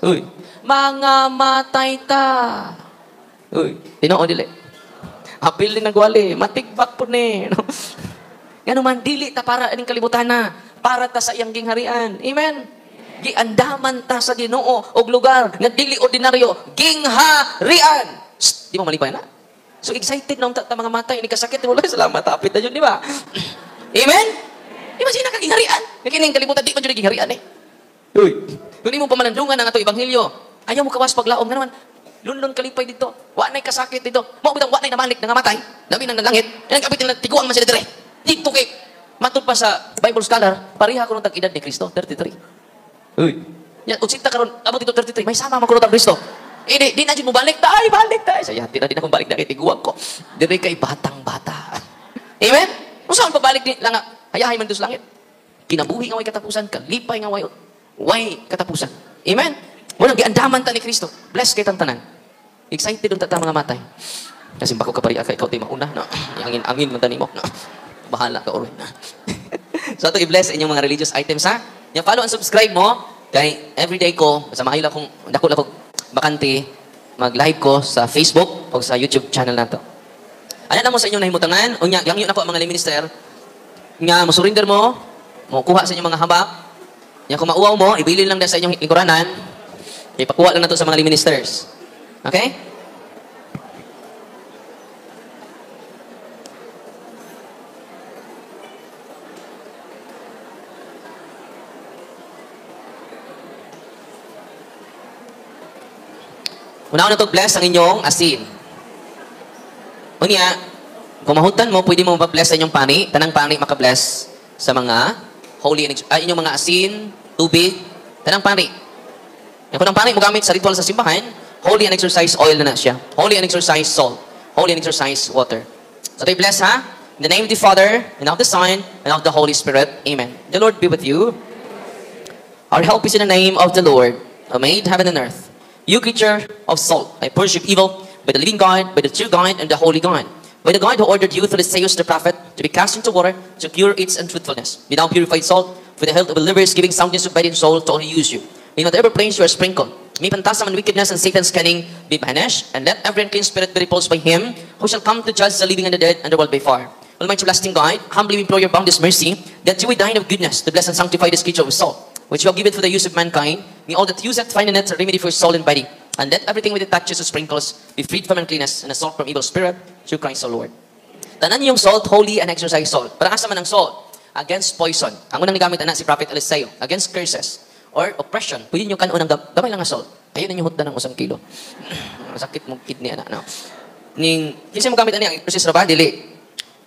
Uy. Mga matay ta. Uy. Tinoo dili. Apil din nagwali. Matigbak po ni. No? Nga naman, dili ta para nining kalibutan na. Para ta sa iyang gingharian. Amen? Giandaman ta sa Ginoo og lugar nga dili ordinaryo, gingharian. Di mo malipay na? So excited na ta mga matay ni kasakit wala salamat apit na jud, di ba? Amen. Di ba sina ka gingharian? Kining kalibutan di man jud gingharian eh. Uy. Kung di mo pamalandungan ang ato ebanghelyo, ayaw mo kawas paglaom nga naman. Lundon kalipay dito. Wa nay kasakit dito. Mao bitang wa nay namalik nangamatay. Dami nang nalangit. Ang kapit nila tiguang man sila dire. Dito kay matud pa sa Bible scholar, pareha ko nung tag-edad ni Kristo, 33. Uy. Yan, utsita karon abot dito 33. May sama makulot ang Kristo. Di na dyan mo balik. Balik tayo. Saya, di na akong balik na kay tiguang ko. Dire kay batang-bata. Amen? Kung saan pabalik din lang, hayahay man doon sa langit. Kinabuhi nga way katapusan, kalipay nga way katapusan. Amen? Walang giandaman ta ni Kristo. Bless kay tanan. Excited doon tata mga matay. Kasi bako ka pariya ka, ikaw tayo mauna. No? Angin man tani mo. No? Bahala ka ulit. No? So ito i-bless inyong mga religious items ha. Yung follow and subscribe mo, kay everyday ko, sa mahila kong, dako bakante, mag-live ko sa Facebook o sa YouTube channel na to. Ano na mo sa inyong nahimutangan, unya, yang yun ako ang mga minister, nga, musurinder mo, kuha sa inyong mga habak, nga, kung mauwaw mo, ibilin lang na sa inyong lingkuranan, ipakuha lang na to sa mga ministers. Okay? Una-una to bless ang inyong asin. Unya, kung mahutan mo, pwede mo mag-bless sa inyong pani. Tanang pani maka-bless sa mga holy and inyong mga asin, tubig, tanang pani. Kung ang pani mo gamit sa ritual sa simbahan, holy and exercise oil na siya. Holy and exercise salt. Holy and exercise water. So tayo bless ha. In the name of the Father, and of the Son, and of the Holy Spirit. Amen. The Lord be with you. Our help is in the name of the Lord, who made heaven and earth. You creature of salt, I worship evil by the living God, by the true God, and the holy God. By the God who ordered you through the Seus the prophet to be cast into water to cure its untruthfulness. Be now purified salt for the health of the livers, giving soundness of body and soul to all who use you. In whatever place you are sprinkled, may phantasm and wickedness and Satan's cunning be banished, and let every unclean spirit be repulsed by him who shall come to judge the living and the dead and the world by fire. Almighty everlasting God, humbly we implore your boundless mercy that you would dine of goodness to bless and sanctify this creature of salt, which you have given for the use of mankind. May all that use it find in it a remedy for soul and body. And let everything with it touches or sprinkles be freed from uncleanness and a salt from evil spirit through Christ our Lord. Tanan yung salt, holy and exercise salt. Para asa man ang salt? Against poison. Ang unang nagamit na si Prophet Eliseo. Against curses or oppression. Pwede nyo kanon ng gamay lang ang salt. Ayaw na nyo hutda ng 1 kilo. Sakit mong kidney, anak. No? Kasi mo gamit na niya, exercise na ba? Dili.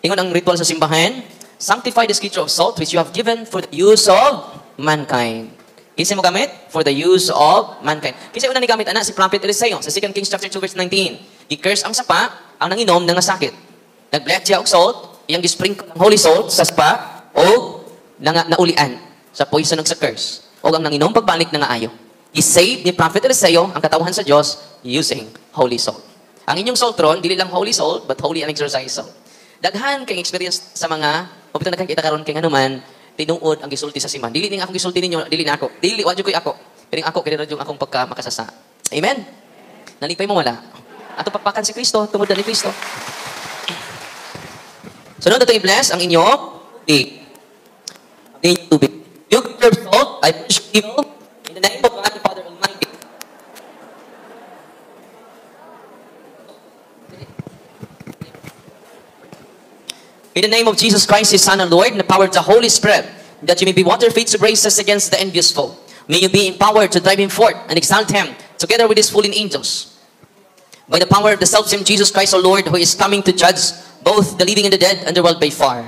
Ingon ang ritual sa simbahan, sanctify this creature of salt which you have given for the use of mankind. Kasi mo gamit? For the use of mankind. Kasi una ni gamit anak si Prophet Eliseo sa 2 Kings chapter 2 verse 19. I-curse ang sapa, ang nanginom ng sakit. Nag-bless siya og salt, iyang gisprinkle ng holy salt sa spa o naulian sa poison ng sa curse. O ang nanginom pagbalik na nga ayo. I-save ni Prophet Eliseo ang katawhan sa Diyos using holy salt. Ang inyong saltron, dili lang holy salt, but holy and exercise salt. Daghan kay experience sa mga, mabito na kita karon kay nganuman, tinuod ang gisulti sa siman. Dili ning akong gisulti ninyo, dili na ako. Dili wa jud koy ako. Pero ako kini radyo akong pagka makasasa. Amen. Nalipay mo wala. Ato pakpakan si Kristo, tungod ni Kristo. Sunod na ito i-bless ang inyo tubig. Ang inyong tubig. You serve salt, I push evil, In the name of Jesus Christ, His Son and Lord, in the power of the Holy Spirit, that you may be water faith to brace us against the envious foe. May you be empowered to drive him forth and exalt him together with his fallen angels. By the power of the self-same Jesus Christ, our Lord, who is coming to judge both the living and the dead and the world by fire.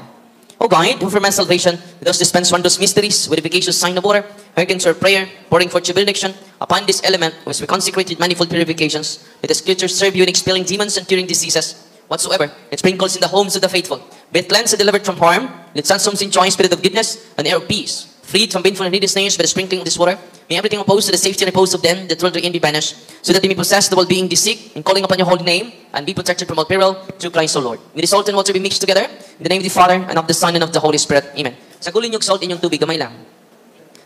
O God, who for my salvation, thus dispense wondrous mysteries with efficacious sign of water, hearken to our prayer, pouring forth your benediction upon this element, which we consecrated manifold purifications, let the scriptures serve you in expelling demons and curing diseases, whatsoever it sprinkles in the homes of the faithful. Be it cleansed and delivered from harm, let such homes enjoy spirit of goodness and air of peace, freed from painful and needy snares by the sprinkling of this water. May everything opposed to the safety and repose of them that dwell therein be banished, so that they may possess the well-being they seek in calling upon your holy name, and be protected from all peril through Christ our Lord. May the salt and water be mixed together in the name of the Father, and of the Son, and of the Holy Spirit. Amen. Sagulin yung salt inyong tubig, gamay lang.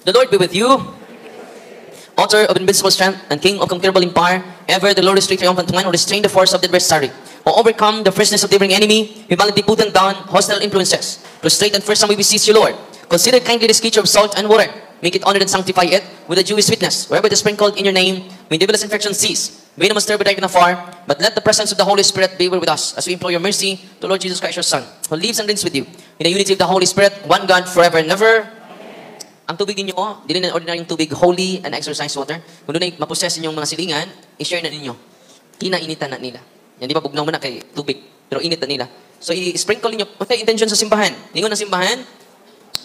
The Lord be with you, author of invincible strength and King of conquerable in power, ever the Lord is triumphant one, who restrain the force of the adversary, who overcome the fierceness of the neighboring enemy, who valiantly put them down hostile influences. Prostrate and first time we beseech you, Lord. Consider kindly this creature of salt and water. Make it honored and sanctify it with a Jewish witness. Wherever it is sprinkled in your name, may devilish infection cease. Venomous terror be afar, but let the presence of the Holy Spirit be with us as we implore your mercy to Lord Jesus Christ, your Son, who lives and reigns with you in the unity of the Holy Spirit, one God, forever and ever. Ang tubig ninyo, dili na ordinary tubig, holy and exercise water. Kung doon ay mapossess inyong mga silingan, i-share na ninyo. Kinainitan na nila. Yan, di ba bugnaw mo na kay tubig, pero init na nila. So, i-sprinkle ninyo. What's the intention sa simbahan? Ningon ng simbahan,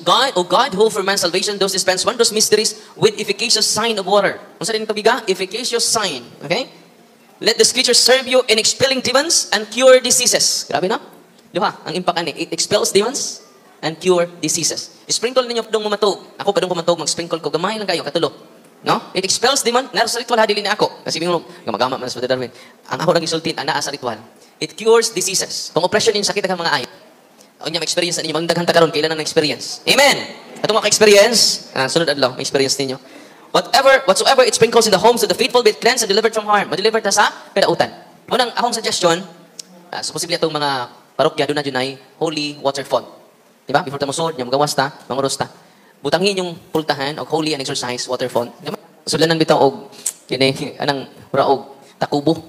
God, O God, who for man's salvation, those dispense wondrous mysteries with efficacious sign of water. Kung saan yung tubiga? Efficacious sign. Okay? Let the scriptures serve you in expelling demons and cure diseases. Grabe na? Di ba? Ang impact it expels demons and cure diseases. Sprinkle ninyo padung mamatog. Ako padung pumatog, mag-sprinkle ko. Gamay lang kayo, katulog. No? It expels demon. Nara sa ritual, hadili na ako. Kasi binulong, gamagama man sa Brother Darwin. Ang ako nang isultin, ana sa ritual. It cures diseases. Kung oppression yung sakit ng mga ayat. O niya, experience na ninyo. Magdaghang tagaroon, kailan ang experience. Amen! Atong mga experience, sunod adlaw, experience ninyo. Whatsoever it sprinkles in the homes of the faithful, be it cleansed and delivered from harm. Ma-deliver ta sa kadautan. Unang akong suggestion, so posible itong mga parokya, doon na dyan ay holy water font. Diba? Before ta musod, yung magawas ta, manguros ta. Butangin yung pultahan o holy and exercise water font. Diba? Sulanan bitaw og kini anang raog takubo.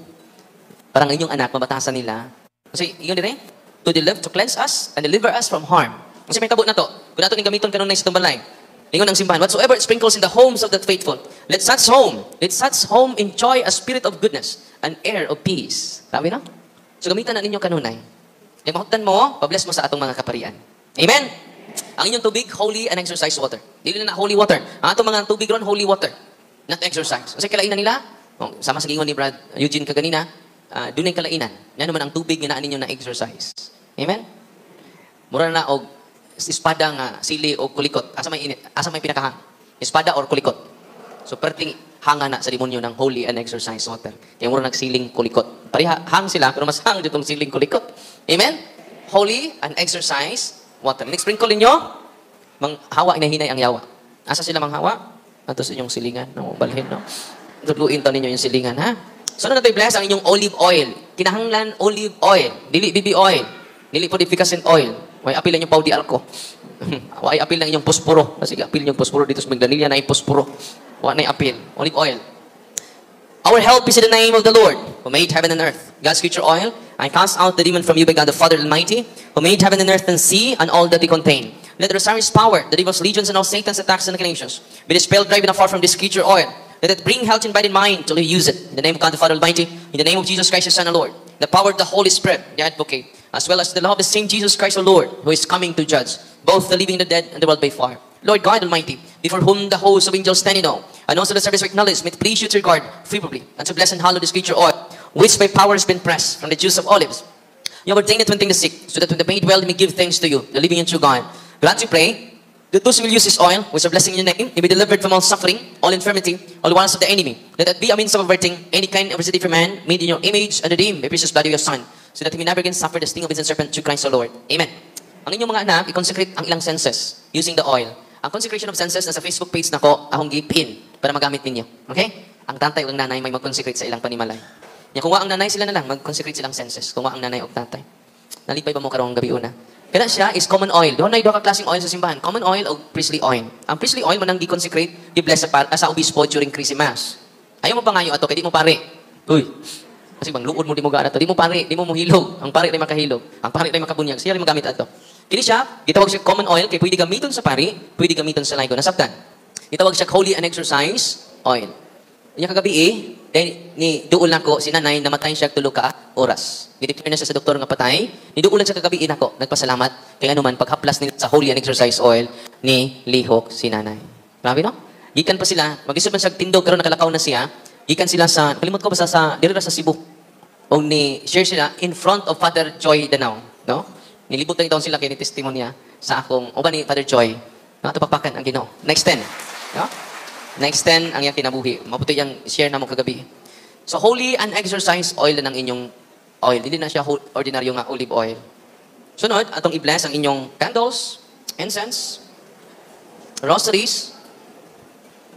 Parang inyong anak mabatasan nila. Kasi iyon dire to deliver, to cleanse us and deliver us from harm. Kasi may kabut na to. Kung nato ning gamiton kanon na sa balay. Ingon ang simbahan, whatsoever it sprinkles in the homes of the faithful, let such home enjoy a spirit of goodness, an air of peace. Sabi na? So gamitan na ninyo kanunay. Yung mahutan mo, pabless mo sa atong mga kaparian. Amen? Ang inyong tubig, holy and exercise water. Dili na holy water. Ang atong mga tubig ron, holy water. Not exercise. Kasi kalainan nila, sama sa gingon ni Brad Eugene kaganina, doon ay kalainan. Yan naman ang tubig na ninyo na exercise. Amen? Mura na og espada nga sili o kulikot. Asa may pinakahang? Espada or kulikot. So perting hanga na sa demonyo ng holy and exercise water. Kaya mura nagsiling kulikot. Pareha hang sila pero mas hang ditong siling kulikot. Amen? Holy and exercise water. Next sprinkle ninyo, hawa inahinay ang yawa. Asa sila manghawa? Ato sa inyong silingan, no? Balhin, no? Tutluin to ninyo yung silingan, ha? So, ano na tayo bless ang inyong olive oil? Kinahanglan olive oil. Dili BB oil. Dili po efficacent oil. Way apil lang yung paudi alko. Way apil lang yung posporo. Kasi apil yung posporo dito sa Magdanilla na yung posporo. Wa na apil. Olive oil. Our help is in the name of the Lord, who made heaven and earth. God's creature oil, I cast out the demon from you by God the Father Almighty, who made heaven and earth and sea and all that they contain. Let the Rosary's power, the devil's legions and all Satan's attacks and inclinations, be dispelled, driven afar from this creature oil. Let it bring health and body and mind till you use it. In the name of God the Father Almighty, in the name of Jesus Christ, His Son and Lord, the power of the Holy Spirit, the advocate, as well as the love of the same Jesus Christ, our Lord, who is coming to judge both the living and the dead and the world by fire. Lord God Almighty, before whom the hosts of angels stand in awe, and also the service of acknowledge, may it please you to regard favorably and to bless and hallow this creature oil, which by power has been pressed from the juice of olives. You have ordained it when things are sick, so that when the made well, they may give thanks to you, the living and true God. Grant we pray that those who will use this oil, which are blessing in your name, may be delivered from all suffering, all infirmity, all wiles of the enemy. Let that be a means of averting any kind of adversity for man, made in your image and redeemed by precious blood of your Son, so that he may never again suffer the sting of his serpent through Christ our Lord. Amen. Ang inyong mga anak, i-consecrate ang ilang senses using the oil. Ang consecration of senses nasa Facebook page na ko, akong gipin para magamit ninyo. Okay? Ang tatay o ang nanay may mag-consecrate sa ilang panimalay. Kung ang nanay sila na lang, mag-consecrate silang senses. Kung ang nanay o tatay. Nalipay ba mo karong gabi una? Kaya siya is common oil. Doon na ka klaseng oil sa simbahan. Common oil o priestly oil. Ang priestly oil manang gi-consecrate, gi-bless sa obispo during Christmas. Ayaw mo pa ngayon ato, kaya di mo pare. Uy. Kasi bang luod mo di mo gana to. Di mo pare, di mo mohilog. Ang pare ay makahilog. Ang pare ay makabunyag. Siya rin magamit ato. Kini siya, gitawag siya common oil kay pwede gamiton sa pari, pwede gamiton sa laygo. Nasabtan. Gitawag siya holy and exercise oil. Inya kagabi ni duol nako si nanay namatay siya tulo ka oras. Gideclare na siya sa doktor nga patay. Ni duol siya kagabi nako. Nagpasalamat kay anuman paghaplas nila sa holy and exercise oil ni lihok si nanay. Grabe no? Gikan pa sila, mag-isip man siya tindog karon nakalakaw na siya. Gikan sila sa kalimot ko basta sa diri sa Cebu. O ni share sila in front of Father Joy Danao, no? Nilibot na itaon sila kay ni testimonya sa akong uban ni Father Joy. No, tapakpakan ang Ginoo. Next 10. No? Next 10 ang iyang kinabuhi. Mabuti yang share na mo kagabi. So holy and exercise oil na ng inyong oil. Dili na siya ordinaryo nga olive oil. Sunod, atong i-bless ang inyong candles, incense, rosaries,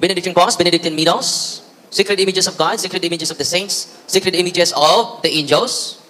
Benedictine cross, Benedictine needles, sacred images of God, sacred images of the saints, sacred images of the angels,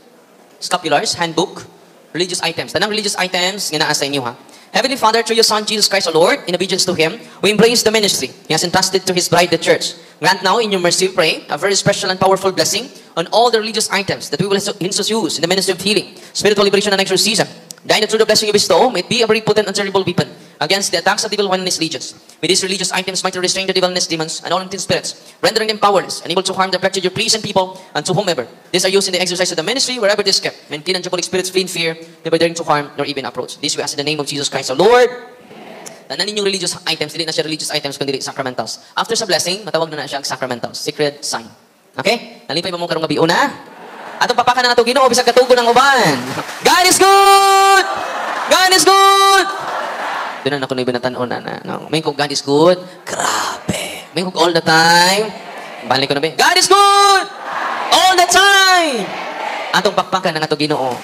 scapulars, handbook, religious items. Tanang religious items nga naa sa inyo ha. Heavenly Father, through your Son, Jesus Christ, our Lord, in obedience to Him, we embrace the ministry He has entrusted to His bride, the church. Grant now, in your mercy, we pray, a very special and powerful blessing on all the religious items that we will henceforth use in the ministry of healing, spiritual liberation, and exorcism. Thine that through the blessing you bestow, may it be a very potent and terrible weapon against the attacks of the evil one and his legions. May these religious items might restrain the devilness demons and all unclean spirits, rendering them powerless, unable to harm the pledge of your priests and people, and to whomever. These are used in the exercise of the ministry, wherever it is kept. Men clean and diabolic spirits flee in fear, never daring to harm nor even approach. This we ask in the name of Jesus Christ, our Lord. Tanan ninyong religious items, hindi na siya religious items, kundi sacramentals. After sa blessing, matawag na siya ang sacramentals, sacred sign. Okay? Nalipay mo mong karong gabi. Una, atong papakan na nato Ginoo bisag katugo ng uban. God is good! God is good! Doon na ako na ibinatanon na. No? May kong God is good. Grabe. May kong all the time. Balik ko na ba? God is good! All the time! Atong pakpakan na nato Ginoo.